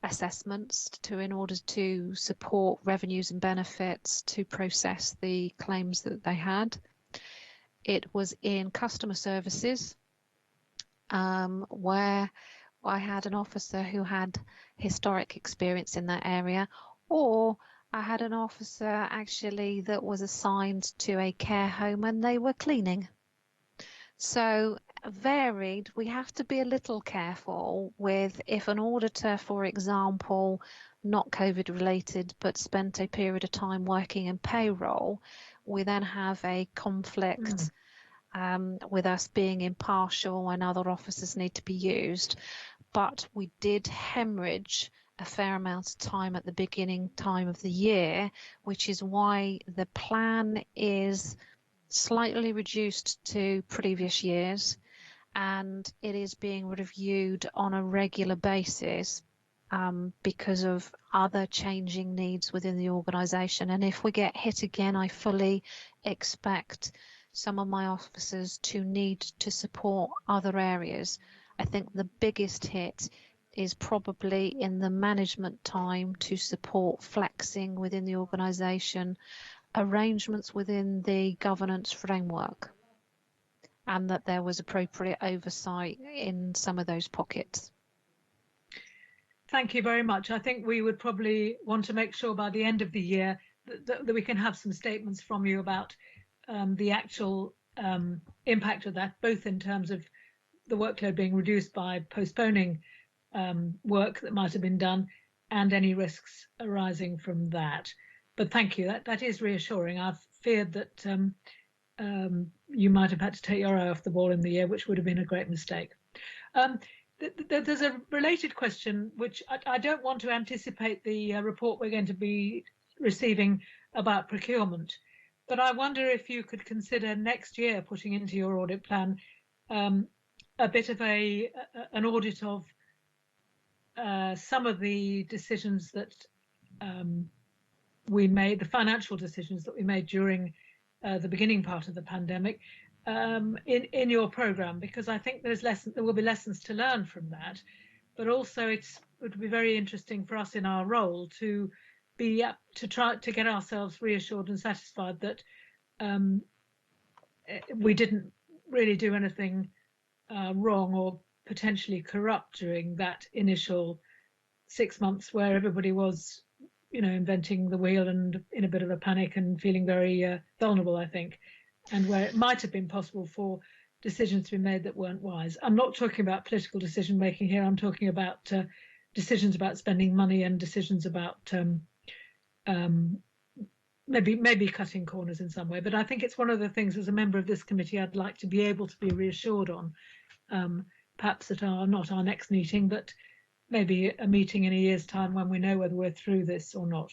assessments in order to support revenues and benefits to process the claims that they had. It was in customer services, where I had an officer who had historic experience in that area, or I had an officer actually that was assigned to a care home and they were cleaning. So varied. We have to be a little careful with if an auditor, for example, not COVID related, but spent a period of time working in payroll, we then have a conflict with us being impartial and other officers need to be used. But we did hemorrhage a fair amount of time at the beginning time of the year, which is why the plan is slightly reduced to previous years, and it is being reviewed on a regular basis because of other changing needs within the organisation. And if we get hit again, I fully expect some of my officers to need to support other areas. I think the biggest hit is probably in the management time to support flexing within the organisation, arrangements within the governance framework, and that there was appropriate oversight in some of those pockets. Thank you very much. I think we would probably want to make sure by the end of the year that we can have some statements from you about the actual impact of that, both in terms of the workload being reduced by postponing work that might have been done and any risks arising from that. But thank you. That is reassuring. I've feared that you might have had to take your eye off the ball in the year, which would have been a great mistake. There's a related question, which I don't want to anticipate the report we're going to be receiving about procurement, but I wonder if you could consider next year putting into your audit plan a bit of an audit of some of the decisions that we made, the financial decisions that we made during the beginning part of the pandemic, in your program, because I think there will be lessons to learn from that, but also it would be very interesting for us in our role to be to try to get ourselves reassured and satisfied that we didn't really do anything wrong or potentially corrupt during that initial 6 months where everybody was, inventing the wheel and in a bit of a panic and feeling very vulnerable, I think, and where it might have been possible for decisions to be made that weren't wise. I'm not talking about political decision making here. I'm talking about decisions about spending money and decisions about maybe cutting corners in some way. But I think it's one of the things as a member of this committee I'd like to be able to be reassured on, perhaps at not our next meeting, but maybe a meeting in a year's time when we know whether we're through this or not.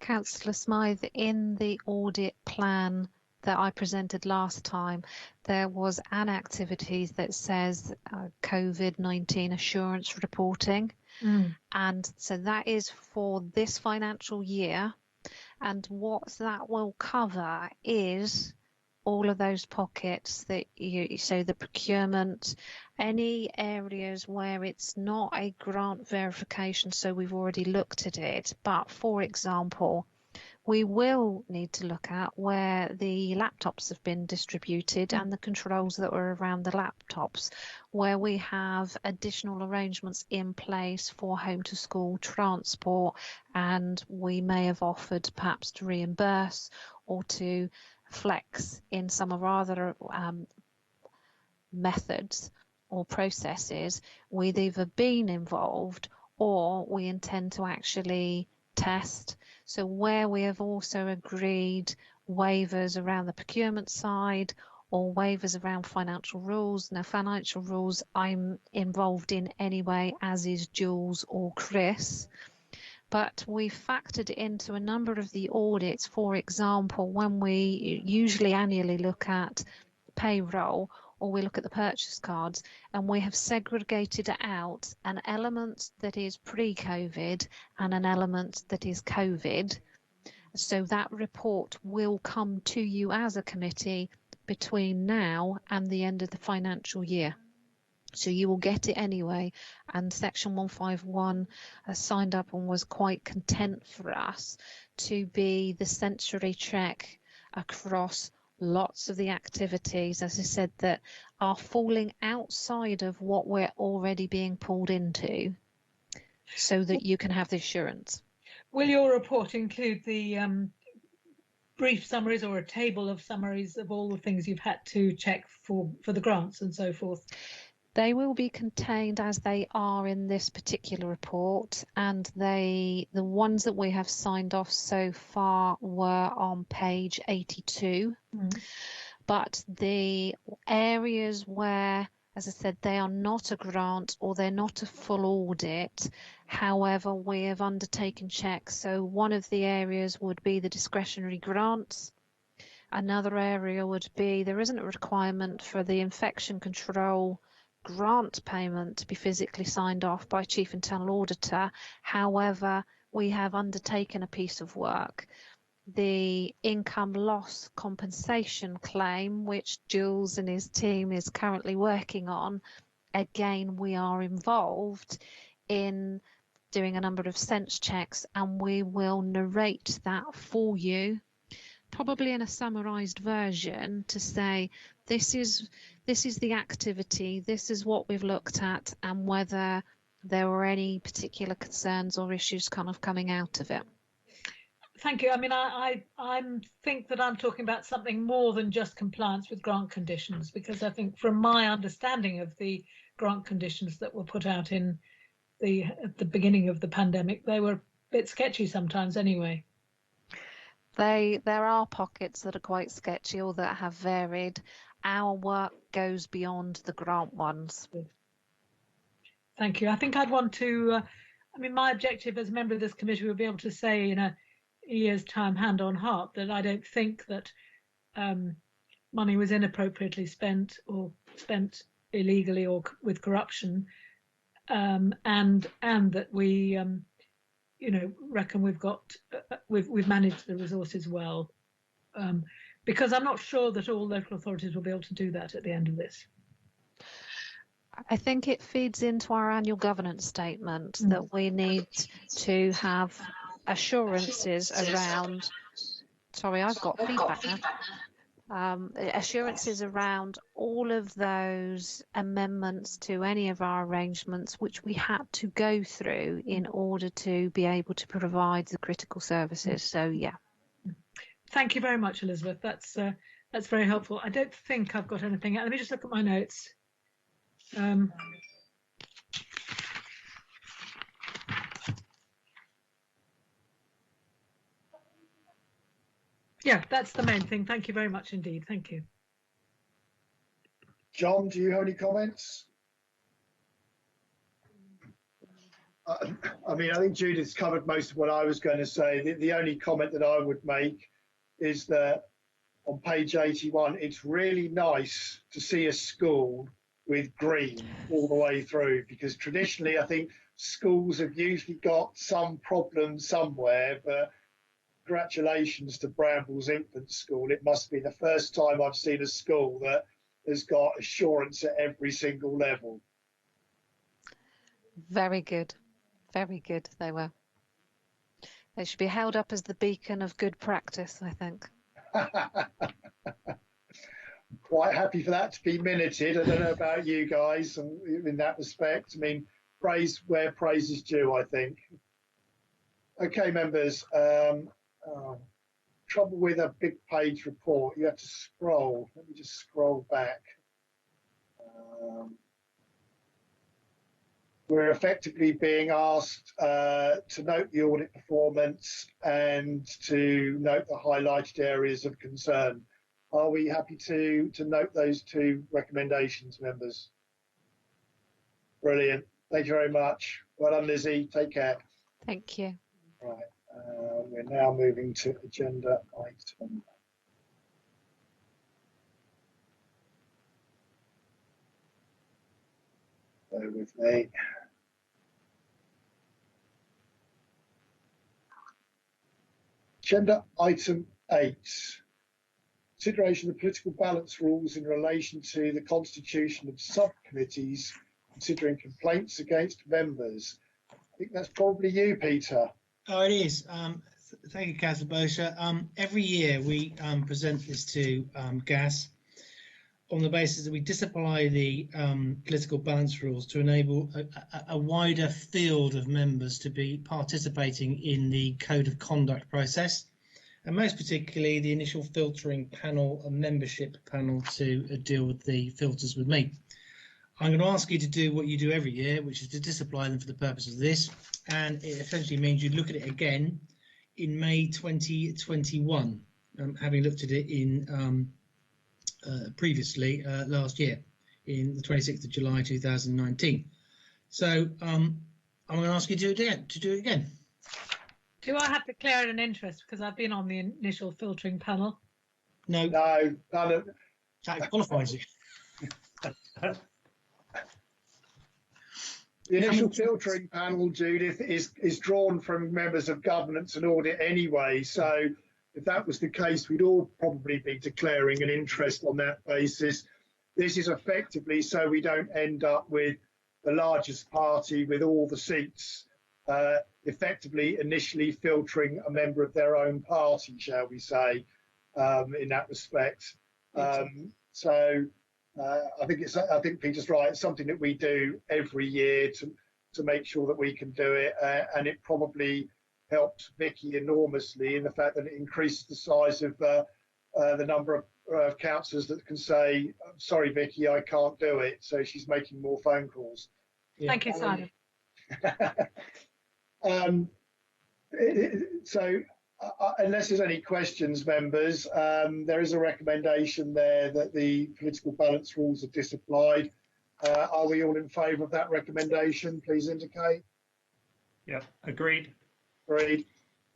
Councillor Smythe, in the audit plan that I presented last time, there was an activity that says COVID-19 assurance reporting. And so that is for this financial year. And what that will cover is all of those pockets that so the procurement, any areas where it's not a grant verification, so we've already looked at it, but for example, we will need to look at where the laptops have been distributed and the controls that were around the laptops, where we have additional arrangements in place for home to school transport, and we may have offered perhaps to reimburse or to flex in some of our other methods or processes. We've either been involved or we intend to actually test. So where we have also agreed waivers around the procurement side or waivers around financial rules. Now, financial rules I'm involved in anyway, as is Jules or Chris. But we factored into a number of the audits, for example, when we usually annually look at payroll or we look at the purchase cards, and we have segregated out an element that is pre-COVID and an element that is COVID. So that report will come to you as a committee between now and the end of the financial year. So you will get it anyway, and Section 151 signed up and was quite content for us to be the sensory check across lots of the activities, as I said, that are falling outside of what we're already being pulled into, so that you can have the assurance. Will your report include the brief summaries or a table of summaries of all the things you've had to check for the grants and so forth? They will be contained as they are in this particular report, and the ones that we have signed off so far were on page 82. But the areas where, as I said, they are not a grant or they're not a full audit, however, we have undertaken checks. So one of the areas would be the discretionary grants. Another area would be there isn't a requirement for the infection control grant payment to be physically signed off by Chief Internal Auditor. However, we have undertaken a piece of work, the income loss compensation claim, which Jules and his team is currently working on. Again, we are involved in doing a number of sense checks, and we will narrate that for you, probably in a summarized version, to say this is the activity, this is what we've looked at, and whether there were any particular concerns or issues kind of coming out of it. Thank you. I mean, I think that I'm talking about something more than just compliance with grant conditions, because I think from my understanding of the grant conditions that were put out at the beginning of the pandemic, they were a bit sketchy sometimes anyway. There are pockets that are quite sketchy or that have varied. Our work goes beyond the grant ones. Thank you. I think I'd want to, I mean, my objective as a member of this committee would be able to say in a year's time, hand on heart, that I don't think that money was inappropriately spent or spent illegally or with corruption, and that we reckon we've managed the resources well, because I'm not sure that all local authorities will be able to do that at the end of this. I think it feeds into our annual governance statement that we need to have assurances around. Sorry, I've got feedback now. Assurances around all of those amendments to any of our arrangements which we had to go through in order to be able to provide the critical services. So yeah. Thank you very much, Elizabeth. That's very helpful. I don't think I've got anything. Let me just look at my notes. Yeah, that's the main thing. Thank you very much indeed. Thank you. John, do you have any comments? I mean, I think Judith's covered most of what I was going to say. The only comment that I would make is that on page 81, it's really nice to see a school with green all the way through, because traditionally I think schools have usually got some problem somewhere, but congratulations to Brambles Infant School. It must be the first time I've seen a school that has got assurance at every single level. Very good. Very good, they were. They should be held up as the beacon of good practice, I think. Quite happy for that to be minuted. I don't know about you guys in that respect. I mean, praise where praise is due, I think. Okay, members. Trouble with a big page report. You have to scroll. Let me just scroll back. We're effectively being asked to note the audit performance and to note the highlighted areas of concern. Are we happy to note those two recommendations, members? Brilliant. Thank you very much. Well done, Lizzie. Take care. Thank you. Right. We're now moving to agenda item. Bear with me. Agenda item 8. Consideration of political balance rules in relation to the constitution of subcommittees considering complaints against members. I think that's probably you, Peter. Oh, it is. Thank you, Councillor Bosher. Every year we present this to GAS on the basis that we disapply the political balance rules to enable a wider field of members to be participating in the code of conduct process, and most particularly the initial filtering panel and membership panel to deal with the filters with me. I'm going to ask you to do what you do every year, which is to disapply them for the purpose of this, and it essentially means you look at it again in May 2021, having looked at it in previously last year, in the 26th of July 2019. So I'm going to ask you to do it again. Do I have to declare an interest because I've been on the initial filtering panel? No. No, none of. That qualifies you. The initial filtering panel, Judith, is drawn from members of governance and audit anyway. So if that was the case, we'd all probably be declaring an interest on that basis. This is effectively so we don't end up with the largest party with all the seats, effectively initially filtering a member of their own party, shall we say, in that respect. I think Peter's right. It's something that we do every year to make sure that we can do it, and it probably helps Vicky enormously in the fact that it increases the size of the number of councillors that can say, "Sorry, Vicky, I can't do it." So she's making more phone calls. Thank you, Simon. Unless there's any questions, members, there is a recommendation there that the political balance rules are disapplied. Are we all in favour of that recommendation? Please indicate. Yeah, agreed. Agreed.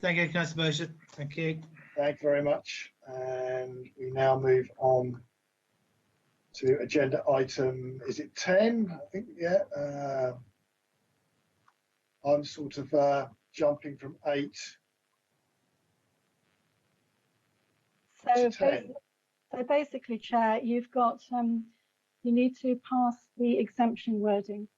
Thank you, Councillor Bowser. Thank you. Thank you very much. And we now move on to agenda item, is it 10? I think, yeah. I'm sort of jumping from 8 So, to 10. so basically, Chair, you've got, you need to pass the exemption wording.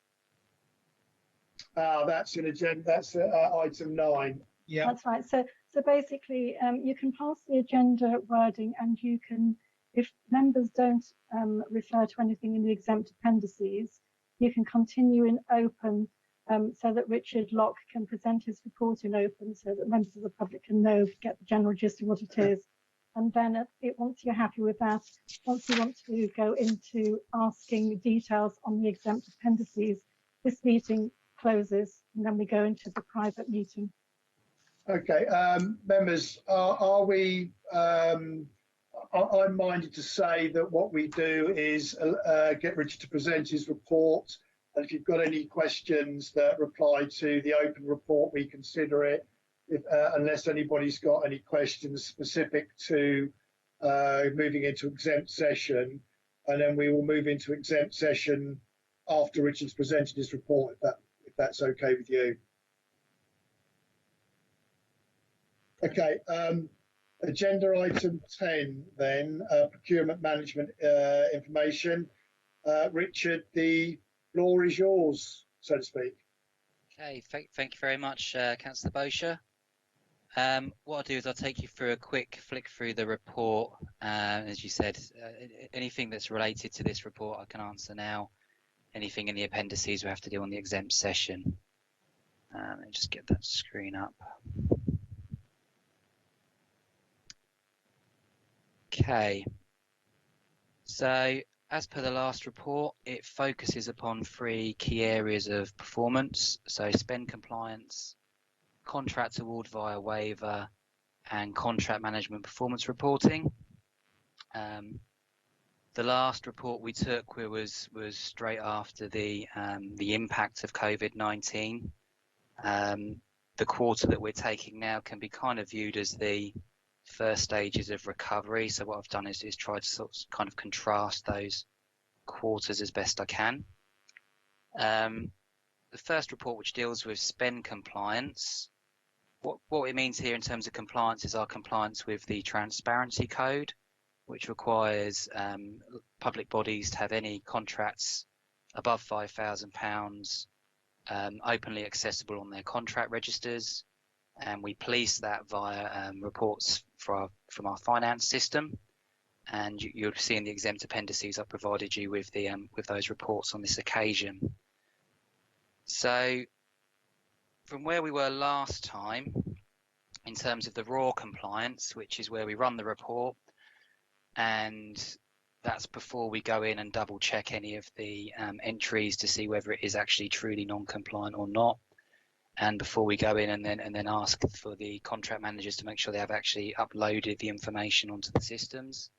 That's in agenda, that's item 9. Yeah. That's right. So basically, you can pass the agenda wording, and you can, if members don't refer to anything in the exempt appendices, you can continue in open so that Richard Locke can present his report in open so that members of the public can know, get the general gist of what it is. And then once you're happy with that, once you want to go into asking details on the exempt appendices, this meeting closes and then we go into the private meeting. Okay, members, are we, I'm minded to say that what we do is get Richard to present his report, and if you've got any questions that reply to the open report, we consider it, unless anybody's got any questions specific to moving into exempt session, and then we will move into exempt session after Richard's presented his report, if that's okay with you. Okay, agenda item 10 then, procurement management information. Richard, the floor is yours, so to speak. Okay, thank you very much, Councillor Bowser. What I'll do is I'll take you through a quick flick through the report. As you said, anything that's related to this report I can answer now. Anything in the appendices we have to do on the exempt session. Let me just get that screen up. Okay, so as per the last report, it focuses upon 3 key areas of performance, so spend compliance, contract award via waiver, and contract management performance reporting. The last report we took was straight after the impact of COVID-19. The quarter that we're taking now can be kind of viewed as the first stages of recovery. So what I've done is try to kind of contrast those quarters as best I can. The first report, which deals with spend compliance, what it means here in terms of compliance is our compliance with the Transparency Code, which requires public bodies to have any contracts above £5,000 openly accessible on their contract registers, and we police that via reports from our finance system. And you'll see in the exempt appendices I provided you with those reports on this occasion. So from where we were last time, in terms of the raw compliance, which is where we run the report, and that's before we go in and double check any of the entries to see whether it is actually truly non-compliant or not, and before we go in and then ask for the contract managers to make sure they have actually uploaded the information onto the systems.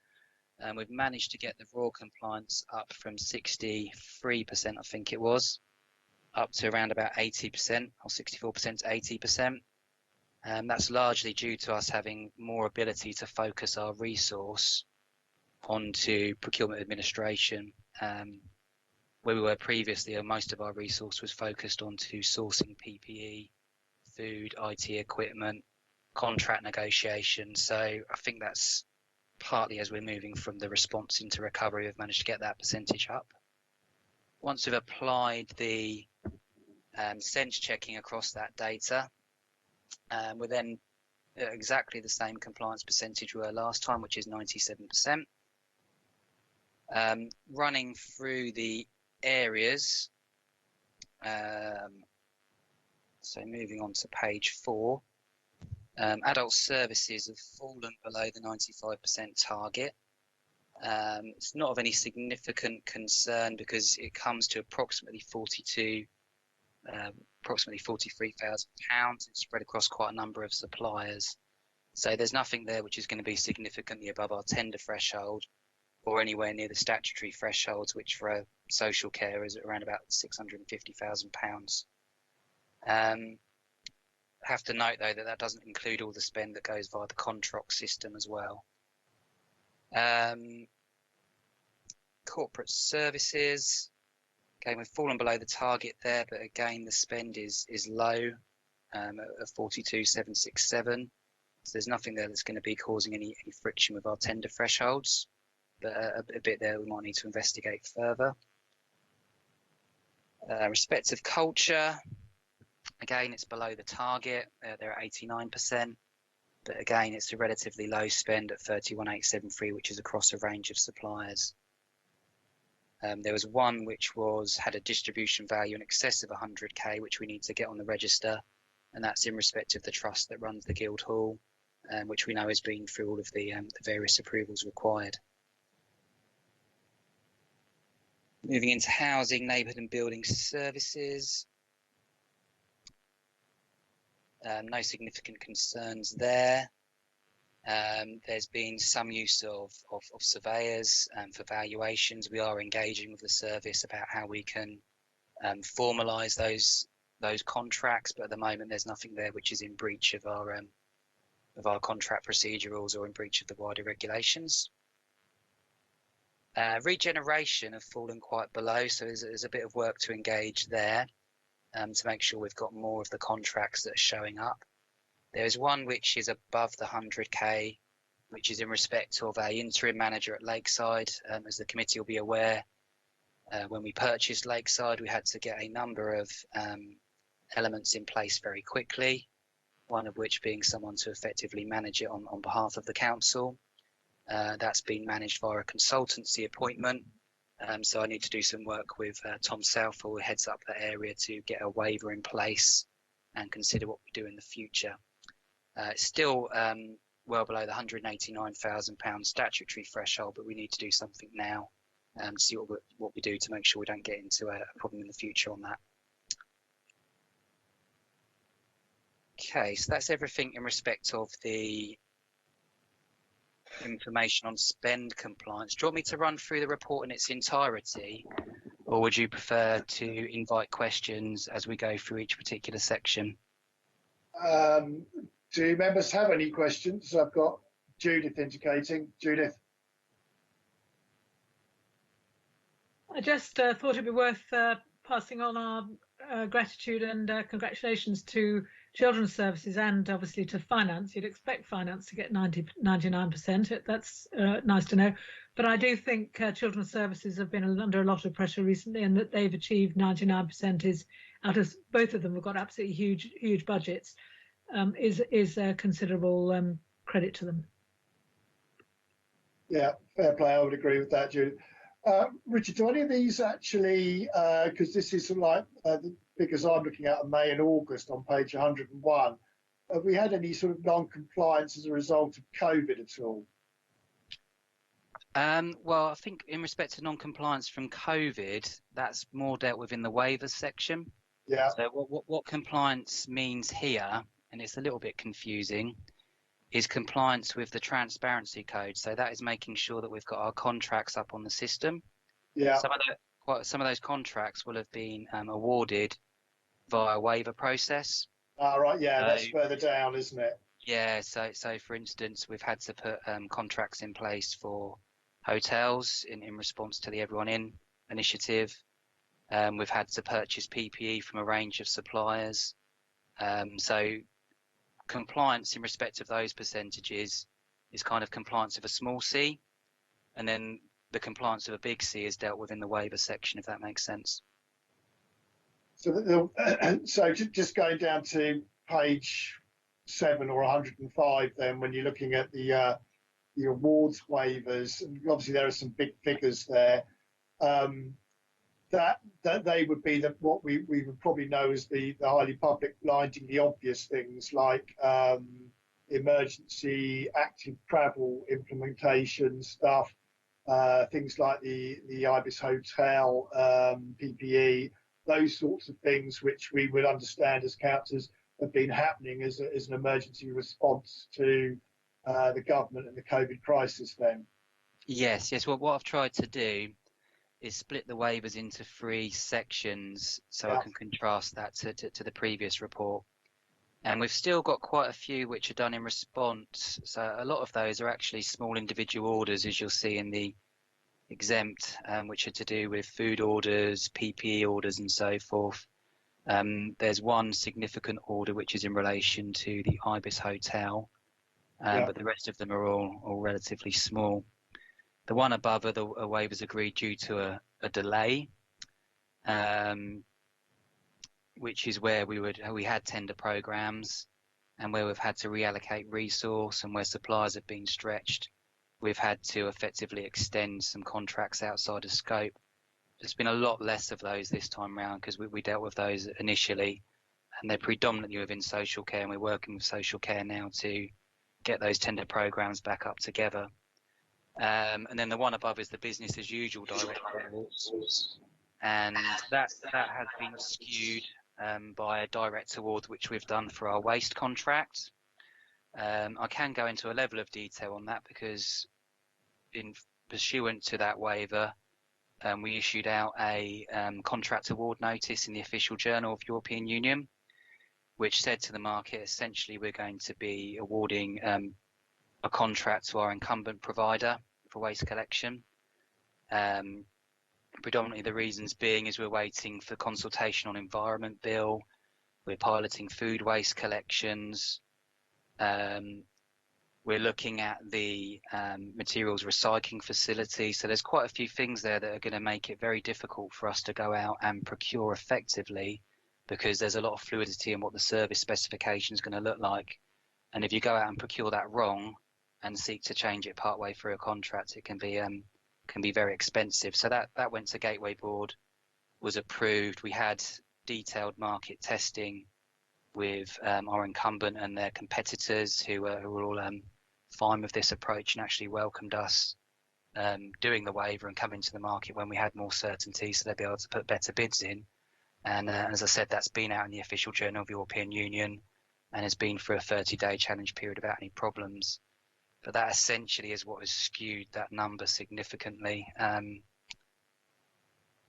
We've managed to get the raw compliance up from 63%, I think it was, up to around about 80%, or 64% to 80%. That's largely due to us having more ability to focus our resource onto procurement administration, where we were previously, most of our resource was focused onto sourcing PPE, food, IT equipment, contract negotiation. So I think that's partly as we're moving from the response into recovery, we've managed to get that percentage up. Once we've applied the sense checking across that data, we're then at exactly the same compliance percentage we were last time, which is 97%. Running through the areas, so moving on to page 4, adult services have fallen below the 95% target. It's not of any significant concern because it comes to approximately £43,000. It's spread across quite a number of suppliers. So there's nothing there which is going to be significantly above our tender threshold or anywhere near the statutory thresholds, which for a social care is around about £650,000. Have to note though that doesn't include all the spend that goes via the contract system as well. Corporate services, again, we've fallen below the target there, but again, the spend is low at 42,767. So there's nothing there that's going to be causing any friction with our tender thresholds, but a bit there we might need to investigate further. Respective culture, again, it's below the target. They're at 89%, but again, it's a relatively low spend at 31,873, which is across a range of suppliers. There was one which had a distribution value in excess of 100k, which we need to get on the register, and that's in respect of the trust that runs the Guildhall, which we know has been through all of the various approvals required. Moving into housing, neighbourhood and building services. No significant concerns there. There's been some use of surveyors for valuations. We are engaging with the service about how we can formalise those contracts, but at the moment there's nothing there which is in breach of our contract procedurals or in breach of the wider regulations. Regeneration have fallen quite below, so there's a bit of work to engage there to make sure we've got more of the contracts that are showing up. There is one which is above the 100k, which is in respect of our interim manager at Lakeside. As the committee will be aware, when we purchased Lakeside, we had to get a number of elements in place very quickly, one of which being someone to effectively manage it on behalf of the council. That's been managed via a consultancy appointment. So I need to do some work with Tom Southall, who heads up that area, to get a waiver in place and consider what we do in the future. It's still well below the £189,000 statutory threshold, but we need to do something now to see what we do to make sure we don't get into a problem in the future on that. Okay, so that's everything in respect of the information on spend compliance. Do you want me to run through the report in its entirety, or would you prefer to invite questions as we go through each particular section? Do members have any questions? I've got Judith indicating. Judith. I just thought it'd be worth passing on our gratitude and congratulations to Children's Services and obviously to Finance. You'd expect Finance to get 99%. That's nice to know. But I do think Children's Services have been under a lot of pressure recently, and that they've achieved 99% is, out of both of them, have got absolutely huge budgets, is a considerable credit to them. Yeah, fair play. I would agree with that, Judith. Richard, do any of these actually, because this is like the figures I'm looking at in May and August on page 101, have we had any sort of non-compliance as a result of COVID at all? Well, I think in respect to non-compliance from COVID, that's more dealt with in the waivers section. Yeah. So what compliance means here, and it's a little bit confusing, is compliance with the transparency code. So that is making sure that we've got our contracts up on the system. Yeah. Some of those contracts will have been awarded via a waiver process. Right, yeah, that's further down, isn't it? Yeah, so for instance, we've had to put contracts in place for hotels in response to the Everyone In initiative. We've had to purchase PPE from a range of suppliers. So compliance in respect of those percentages is kind of compliance of a small c, and then the compliance of a big C is dealt with in the waiver section, if that makes sense. So, so just going down to page 7 or 105, then when you're looking at the awards waivers, obviously there are some big figures there. That they would be what we would probably know as the highly public, blindingly obvious things like emergency active travel implementation stuff, things like the Ibis Hotel PPE, those sorts of things which we would understand as councillors have been happening as an emergency response to the government and the COVID crisis then. Yes. Well, what I've tried to do is split the waivers into 3 sections so I can contrast that to the previous report. And we've still got quite a few which are done in response. So a lot of those are actually small individual orders, as you'll see in the exempt, which are to do with food orders, PPE orders and so forth. There's one significant order which is in relation to the Ibis Hotel, but the rest of them are all relatively small. The one above are the waivers agreed due to a delay, which is where we had tender programs and where we've had to reallocate resource, and where suppliers have been stretched, we've had to effectively extend some contracts outside of scope. There's been a lot less of those this time round because we dealt with those initially, and they're predominantly within social care, and we're working with social care now to get those tender programs back up together. And then the one above is the business as usual direct awards, and that has been skewed by a direct award which we've done for our waste contract. I can go into a level of detail on that because in pursuant to that waiver, we issued out a contract award notice in the official journal of European Union, which said to the market, essentially, we're going to be awarding a contract to our incumbent provider for waste collection. Predominantly the reasons being is we're waiting for consultation on environment bill, we're piloting food waste collections, we're looking at the materials recycling facility. So there's quite a few things there that are going to make it very difficult for us to go out and procure effectively, because there's a lot of fluidity in what the service specification is going to look like. And if you go out and procure that wrong and seek to change it partway through a contract, it can be very expensive. So that went to Gateway Board, was approved. We had detailed market testing with our incumbent and their competitors who were all fine with this approach and actually welcomed us doing the waiver and coming to the market when we had more certainty, so they'd be able to put better bids in. And as I said, that's been out in the official journal of the European Union and has been for a 30-day challenge period without any problems. But that essentially is what has skewed that number significantly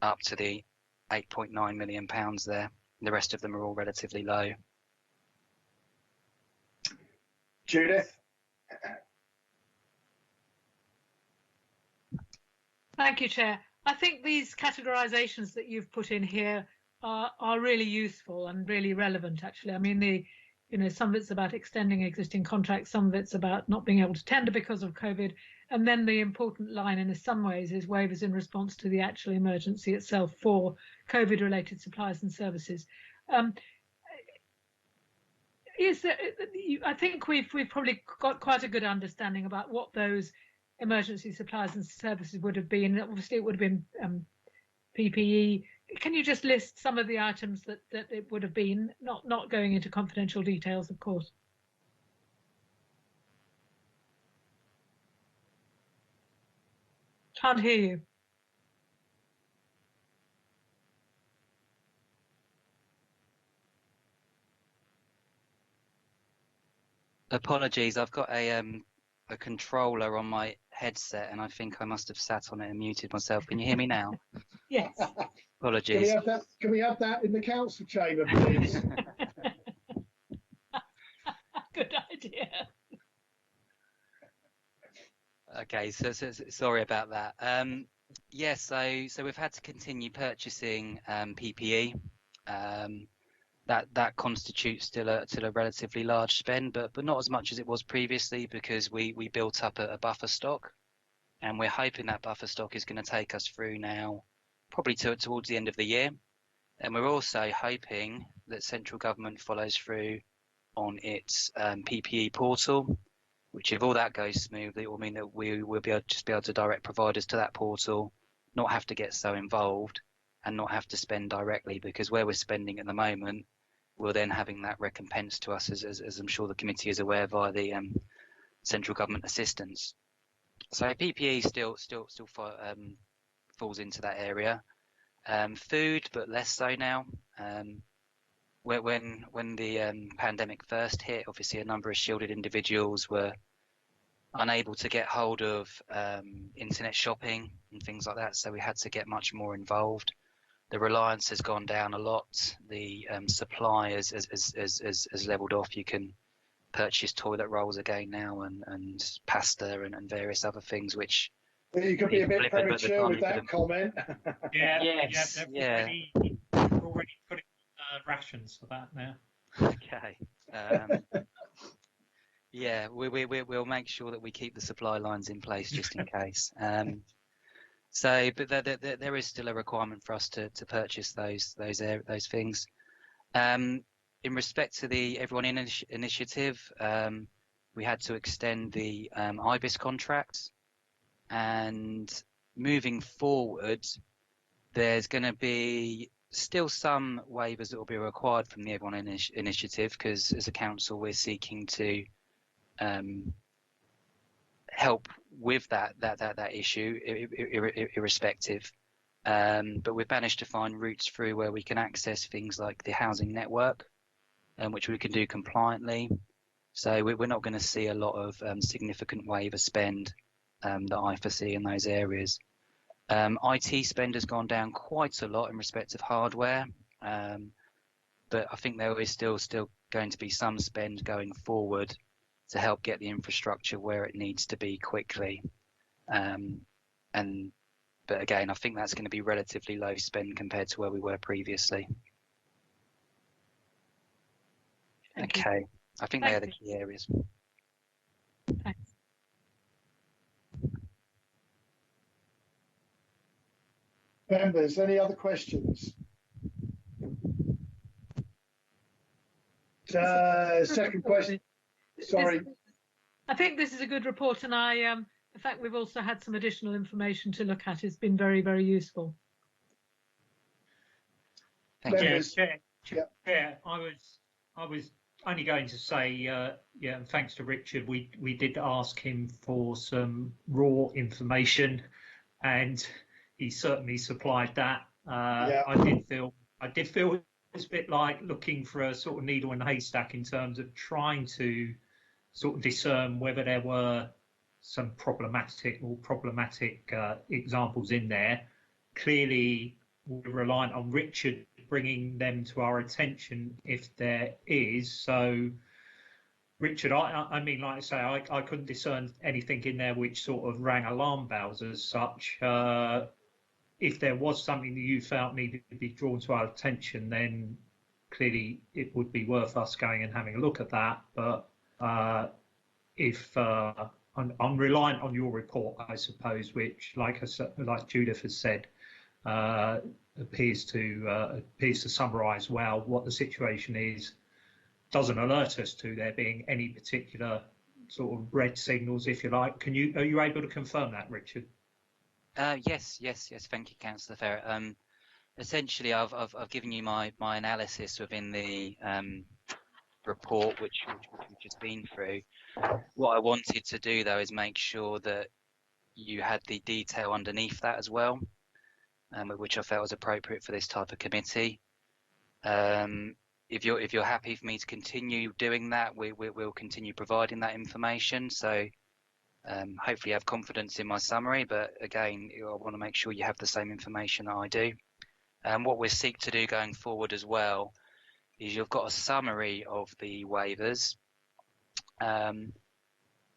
up to the £8.9 million there. The rest of them are all relatively low. Judith? Thank you, Chair. I think these categorisations that you've put in here are really useful and really relevant, actually. I mean, some of it's about extending existing contracts, some of it's about not being able to tender because of COVID, and then the important line in some ways is waivers in response to the actual emergency itself for COVID-related supplies and services. I think we've probably got quite a good understanding about what those emergency supplies and services would have been. Obviously, it would have been PPE. Can you just list some of the items that it would have been, not going into confidential details, of course? Can't hear you. Apologies, I've got a controller on my headset and I think I must have sat on it and muted myself. Can you hear me now? Yes. Apologies. Can we have that in the council chamber, please? dear. Okay, so sorry about that. Yeah, so we've had to continue purchasing PPE. That constitutes still a relatively large spend, but not as much as it was previously, because we built up a buffer stock, and we're hoping that buffer stock is going to take us through now, probably towards the end of the year. And we're also hoping that central government follows through on its PPE portal, which, if all that goes smoothly, it will mean that we will be able to direct providers to that portal, not have to get so involved, and not have to spend directly, because where we're spending at the moment, we're then having that recompense to us, as I'm sure the committee is aware, via the central government assistance. So PPE still falls into that area. Food, but less so now. When the pandemic first hit, obviously a number of shielded individuals were unable to get hold of internet shopping and things like that, so we had to get much more involved. The reliance has gone down a lot. The supply has leveled off. You can purchase toilet rolls again now, and pasta and various other things, which you could be a bit premature with that comment. Yes, yeah. Already putting rations for that now. Okay. Yeah, we'll make sure that we keep the supply lines in place just in case. But there is still a requirement for us to purchase those things. In respect to the Everyone initiative, we had to extend the IBIS contract, and moving forward, there's going to be still some waivers that will be required from the Everyone initiative, because as a council we're seeking to help with that issue, irrespective. But we've managed to find routes through where we can access things like the housing network, which we can do compliantly. So we're not going to see a lot of significant waiver spend that I foresee in those areas. IT spend has gone down quite a lot in respect of hardware, but I think there is still going to be some spend going forward to help get the infrastructure where it needs to be quickly. But again, I think that's going to be relatively low spend compared to where we were previously. Okay, I think they are the key areas. Thanks. Members, any other questions? Second question. Sorry. I think this is a good report, and the fact we've also had some additional information to look at has been very, very useful. Thank you. Chair, I was only going to say, and thanks to Richard, we did ask him for some raw information, and he certainly supplied that. I did feel it's a bit like looking for a sort of needle in a haystack in terms of trying to sort of discern whether there were some problematic examples in there. Clearly, we're reliant on Richard bringing them to our attention if there is. So, Richard, I mean, like I say, I couldn't discern anything in there which sort of rang alarm bells as such. If there was something that you felt needed to be drawn to our attention, then clearly it would be worth us going and having a look at that. But if I'm reliant on your report, I suppose, which, like Judith has said, appears to summarise well what the situation is. Doesn't alert us to there being any particular sort of red signals, if you like. Are you able to confirm that, Richard? Yes. Thank you, Councillor Ferret. Essentially, I've given you my analysis within the report, which we've just been through. What I wanted to do, though, is make sure that you had the detail underneath that as well, which I felt was appropriate for this type of committee. If you're happy for me to continue doing that, we'll continue providing that information. So hopefully you have confidence in my summary, but again, I want to make sure you have the same information that I do. And what we seek to do going forward as well is you've got a summary of the waivers,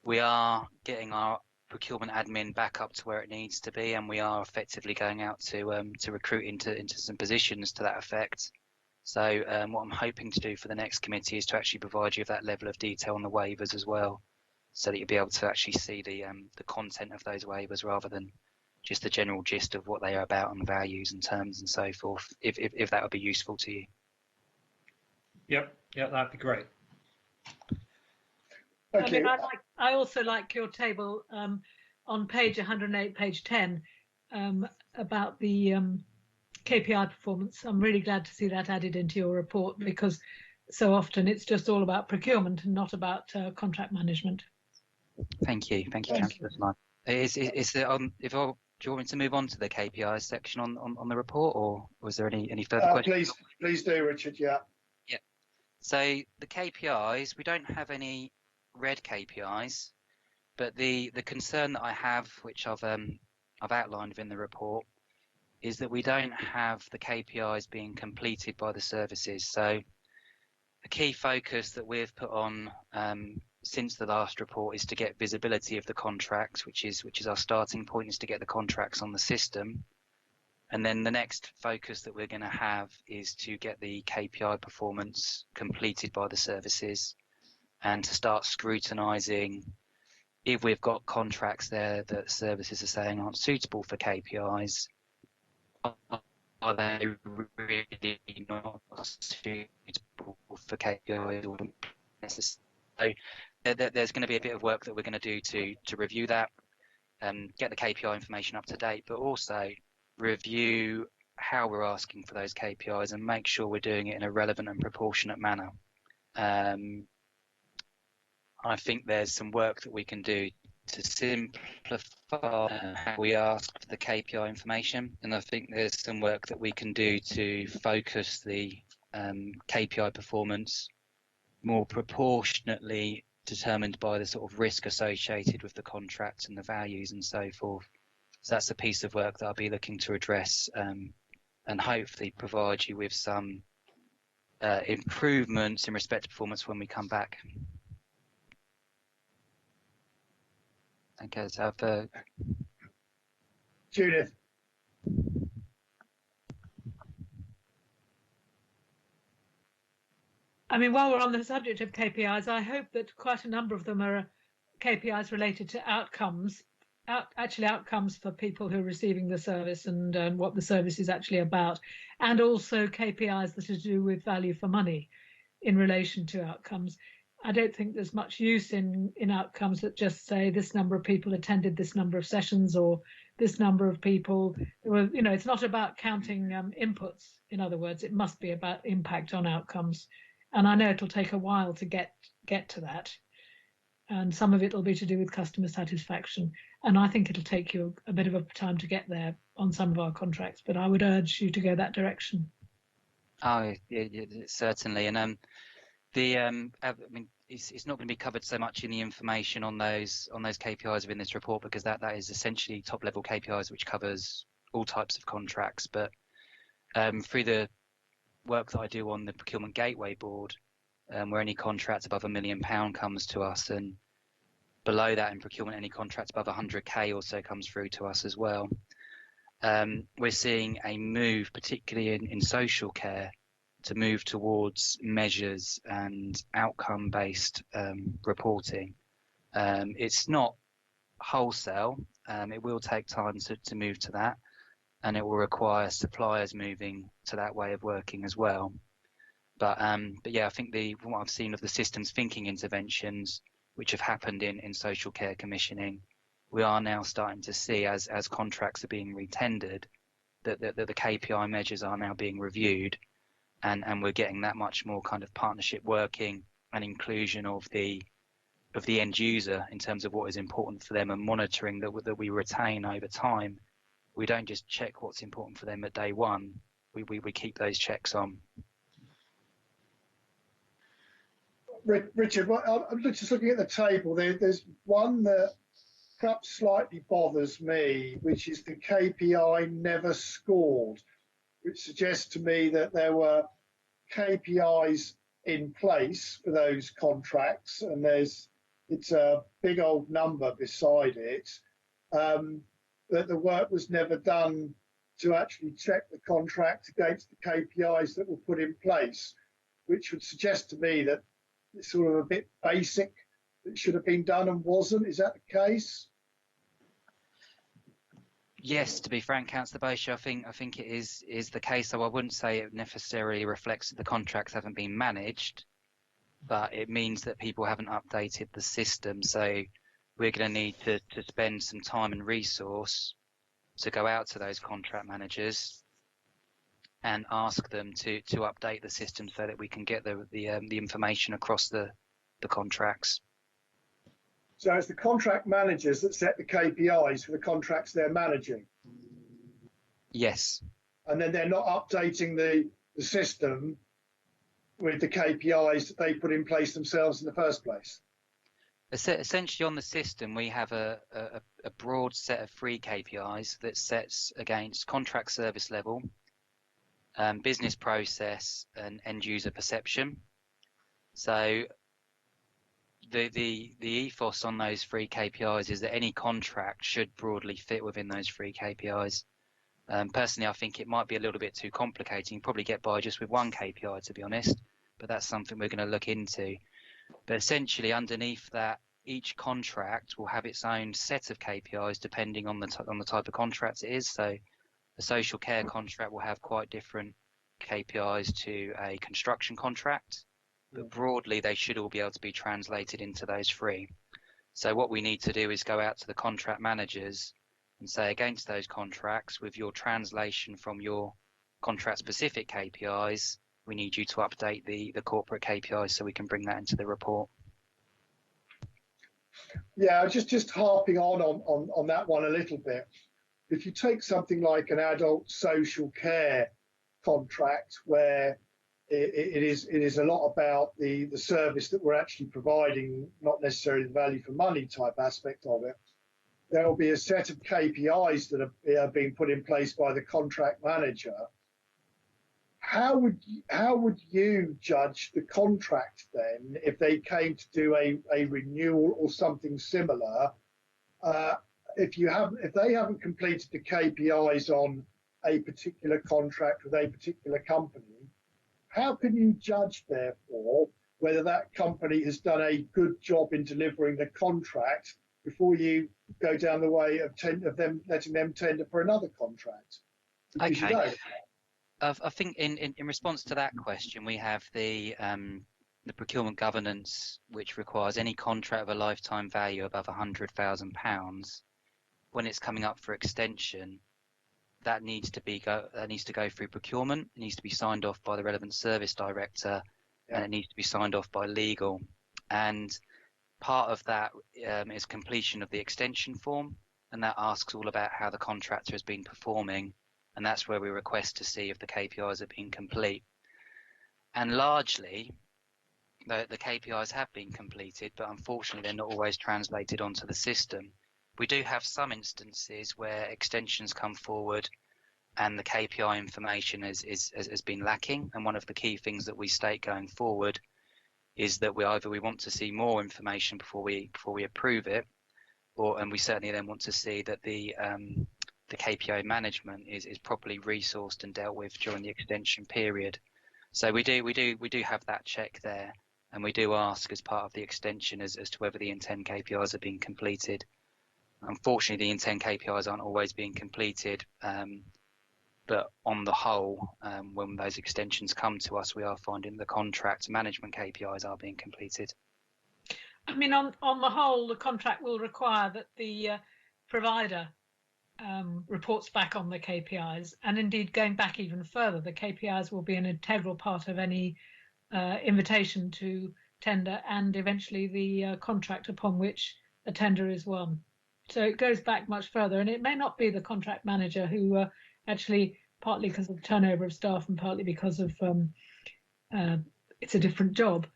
We are getting our procurement admin back up to where it needs to be, and we are effectively going out to recruit into some positions to that effect. So what I'm hoping to do for the next committee is to actually provide you with that level of detail on the waivers as well, so that you'll be able to actually see the content of those waivers rather than just the general gist of what they are about and values and terms and so forth, if that would be useful to you. Yep, that'd be great. I mean, I also like your table on page 108, page 10, about the KPI performance. I'm really glad to see that added into your report, because so often it's just all about procurement and not about contract management. Thank you, Councillor Smart. Do you want me to move on to the KPIs section on the report, or was there any further questions? Please do, Richard. Yeah. Yeah. So the KPIs, we don't have any red KPIs, but the concern that I have, which I've outlined within the report, is that we don't have the KPIs being completed by the services. So the key focus that we've put on since the last report is to get visibility of the contracts, which is our starting point, is to get the contracts on the system. And then the next focus that we're going to have is to get the KPI performance completed by the services, and to start scrutinising if we've got contracts there that services are saying aren't suitable for KPIs. Are they really not suitable for KPIs or necessary? So there's going to be a bit of work that we're going to do to review that, get the KPI information up to date, but also review how we're asking for those KPIs and make sure we're doing it in a relevant and proportionate manner. I think there's some work that we can do to simplify how we ask for the KPI information, and I think there's some work that we can do to focus the KPI performance more proportionately determined by the sort of risk associated with the contract and the values and so forth. So that's a piece of work that I'll be looking to address, and hopefully provide you with some improvements in respect to performance when we come back. Okay, so Judith. I mean, while we're on the subject of KPIs, I hope that quite a number of them are KPIs related to outcomes, outcomes for people who are receiving the service and what the service is actually about, and also KPIs that are to do with value for money in relation to outcomes. I don't think there's much use in outcomes that just say this number of people attended this number of sessions, or this number of people were, it's not about counting inputs. In other words, it must be about impact on outcomes. And I know it'll take a while to get to that. And some of it will be to do with customer satisfaction. And I think it'll take you a bit of a time to get there on some of our contracts, but I would urge you to go that direction. Oh, yeah, certainly. And I mean, it's not going to be covered so much in the information on those KPIs within this report, because that is essentially top level KPIs, which covers all types of contracts. But through the work that I do on the procurement gateway board, where any contract above £1 million comes to us, and below that in procurement, any contract above 100k also comes through to us as well. We're seeing a move, particularly in social care, to move towards measures and outcome-based reporting. It's not wholesale. It will take time to move to that, and it will require suppliers moving to that way of working as well. But yeah, I think from what I've seen of the systems thinking interventions which have happened in social care commissioning, we are now starting to see, as contracts are being retendered, that the KPI measures are now being reviewed, and we're getting that much more kind of partnership working and inclusion of the end user in terms of what is important for them, and monitoring that we retain over time. We don't just check what's important for them at day one. We keep those checks on. Richard, I'm just looking at the table. There's one that perhaps slightly bothers me, which is the KPI never scored, which suggests to me that there were KPIs in place for those contracts, and it's a big old number beside it, that the work was never done to actually check the contract against the KPIs that were put in place, which would suggest to me that it's sort of a bit basic that should have been done and wasn't. Is that the case? Yes, to be frank, Councillor Bosher, I think it is the case. So I wouldn't say it necessarily reflects that the contracts haven't been managed, but it means that people haven't updated the system. So we're going to need to spend some time and resource to go out to those contract managers and ask them to update the system so that we can get the information across the contracts. So it's the contract managers that set the KPIs for the contracts they're managing. Yes. And then they're not updating the system with the KPIs that they put in place themselves in the first place. Essentially, on the system, we have a broad set of free KPIs that sets against contract service level, business process, and end user perception. So the ethos on those free KPIs is that any contract should broadly fit within those free KPIs. Personally, I think it might be a little bit too complicated. You can probably get by just with one KPI, to be honest, but that's something we're going to look into. But essentially, underneath that, each contract will have its own set of KPIs depending on the type of contract it is. So a social care contract will have quite different KPIs to a construction contract, but broadly they should all be able to be translated into those three. So what we need to do is go out to the contract managers and say, against those contracts, with your translation from your contract specific KPIs, we need you to update the corporate KPIs so we can bring that into the report. Yeah, just harping on that one a little bit. If you take something like an adult social care contract, where it is a lot about the service that we're actually providing, not necessarily the value for money type aspect of it, there will be a set of KPIs that are being put in place by the contract manager. How would you judge the contract then if they came to do a renewal or something similar? If they haven't completed the KPIs on a particular contract with a particular company, how can you judge therefore whether that company has done a good job in delivering the contract before you go down the way of them letting them tender for another contract? Because okay. I think in response to that question, we have the procurement governance, which requires any contract of a lifetime value above £100,000. When it's coming up for extension, that needs to go through procurement. It needs to be signed off by the relevant service director, and it needs to be signed off by legal. And part of that is completion of the extension form, and that asks all about how the contractor has been performing. And that's where we request to see if the KPIs have been complete. And largely, the KPIs have been completed, but unfortunately, they're not always translated onto the system. We do have some instances where extensions come forward and the KPI information has been lacking. And one of the key things that we state going forward is that we want to see more information before we approve it, and we certainly then want to see that the KPI management is properly resourced and dealt with during the extension period. So we do have that check there, and we do ask as part of the extension as to whether the intent KPIs are being completed. Unfortunately, the intent KPIs aren't always being completed, but on the whole, when those extensions come to us, we are finding the contract management KPIs are being completed. I mean, on the whole, the contract will require that the provider reports back on the KPIs, and indeed going back even further, the KPIs will be an integral part of any invitation to tender and eventually the contract upon which a tender is won. So it goes back much further, and it may not be the contract manager who actually, partly because of turnover of staff and partly because of it's a different job,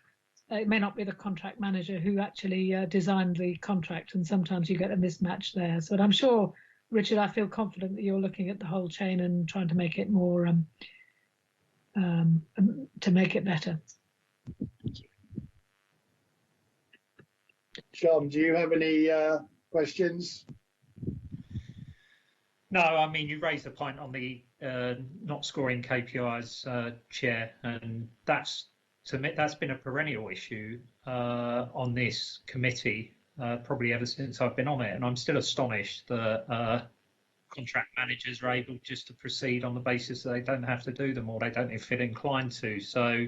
it may not be the contract manager who actually designed the contract, and sometimes you get a mismatch there. So I'm sure, Richard, I feel confident that you're looking at the whole chain and trying to make it more, to make it better. John, do you have any questions? No, I mean, you raised the point on the not scoring KPIs, Chair, and that's, to me, that's been a perennial issue on this committee, probably ever since I've been on it, and I'm still astonished that contract managers are able just to proceed on the basis that they don't have to do them or they don't feel inclined to. So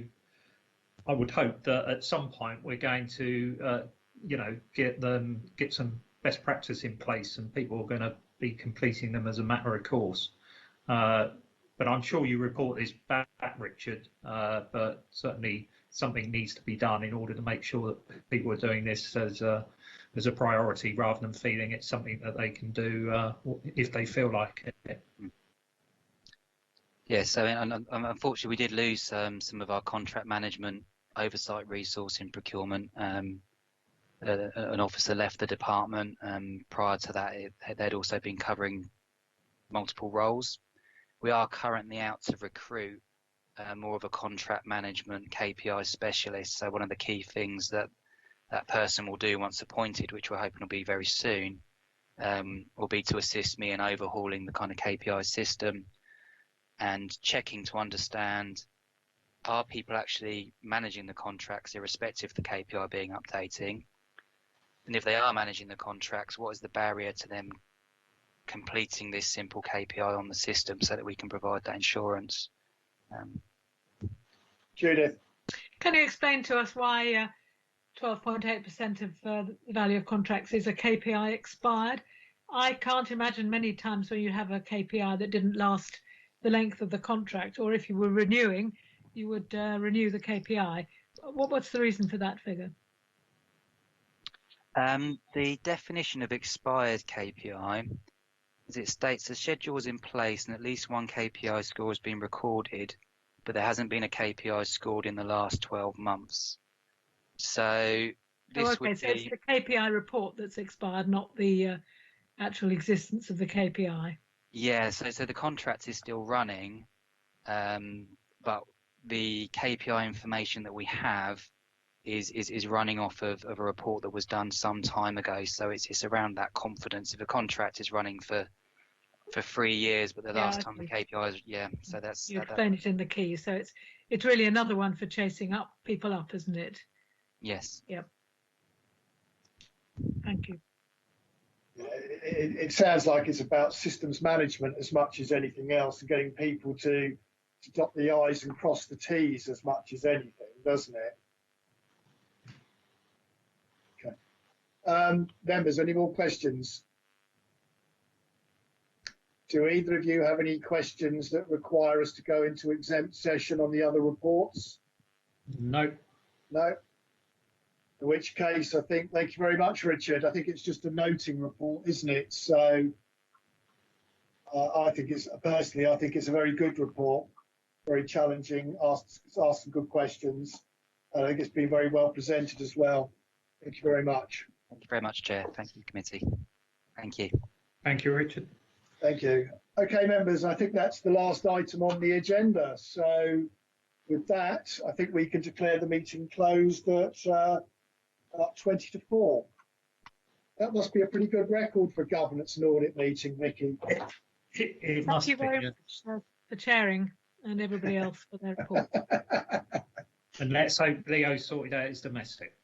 I would hope that at some point we're going to, you know, get some best practice in place, and people are going to be completing them as a matter of course. But I'm sure you report this back, Richard. But certainly something needs to be done in order to make sure that people are doing this as a priority, rather than feeling it's something that they can do if they feel like it. Yeah, so unfortunately we did lose some of our contract management oversight resource in procurement. An officer left the department. Prior to that, they'd also been covering multiple roles. We are currently out to recruit more of a contract management KPI specialist. So one of the key things that that person will do once appointed, which we're hoping will be very soon, will be to assist me in overhauling the kind of KPI system and checking to understand, are people actually managing the contracts irrespective of the KPI being updating? And if they are managing the contracts, what is the barrier to them completing this simple KPI on the system so that we can provide that insurance? Judith. Can you explain to us why 12.8% of the value of contracts is a KPI expired? I can't imagine many times when you have a KPI that didn't last the length of the contract, or if you were renewing, you would renew the KPI. What's the reason for that figure? The definition of expired KPI, as it states, the schedule is in place and at least one KPI score has been recorded, but there hasn't been a KPI scored in the last 12 months. So this would so be... it's the KPI report that's expired, not the actual existence of the KPI. Yeah, so the contract is still running, but the KPI information that we have is running off of a report that was done some time ago. So it's around that confidence. If a contract is running for 3 years, but the last time the KPIs, so that's... You explain it in the key. So it's really another one for chasing people up, isn't it? Yes. Yep. Thank you. It sounds like it's about systems management as much as anything else, and getting people to dot the I's and cross the T's as much as anything, doesn't it? Okay. Members, any more questions? Do either of you have any questions that require us to go into exempt session on the other reports? No. No? In which case, I think, thank you very much, Richard. I think it's just a noting report, isn't it? So I think personally, I think it's a very good report, very challenging, asked some good questions. I think it's been very well presented as well. Thank you very much. Thank you very much, Chair. Thank you, committee. Thank you. Thank you, Richard. Thank you. Okay, members, I think that's the last item on the agenda. So with that, I think we can declare the meeting closed at 20 to 4. That must be a pretty good record for a governance and audit meeting, Vicky. It Thank must you very much for chairing, and everybody else for their report. And let's hope Leo sorted out his domestic.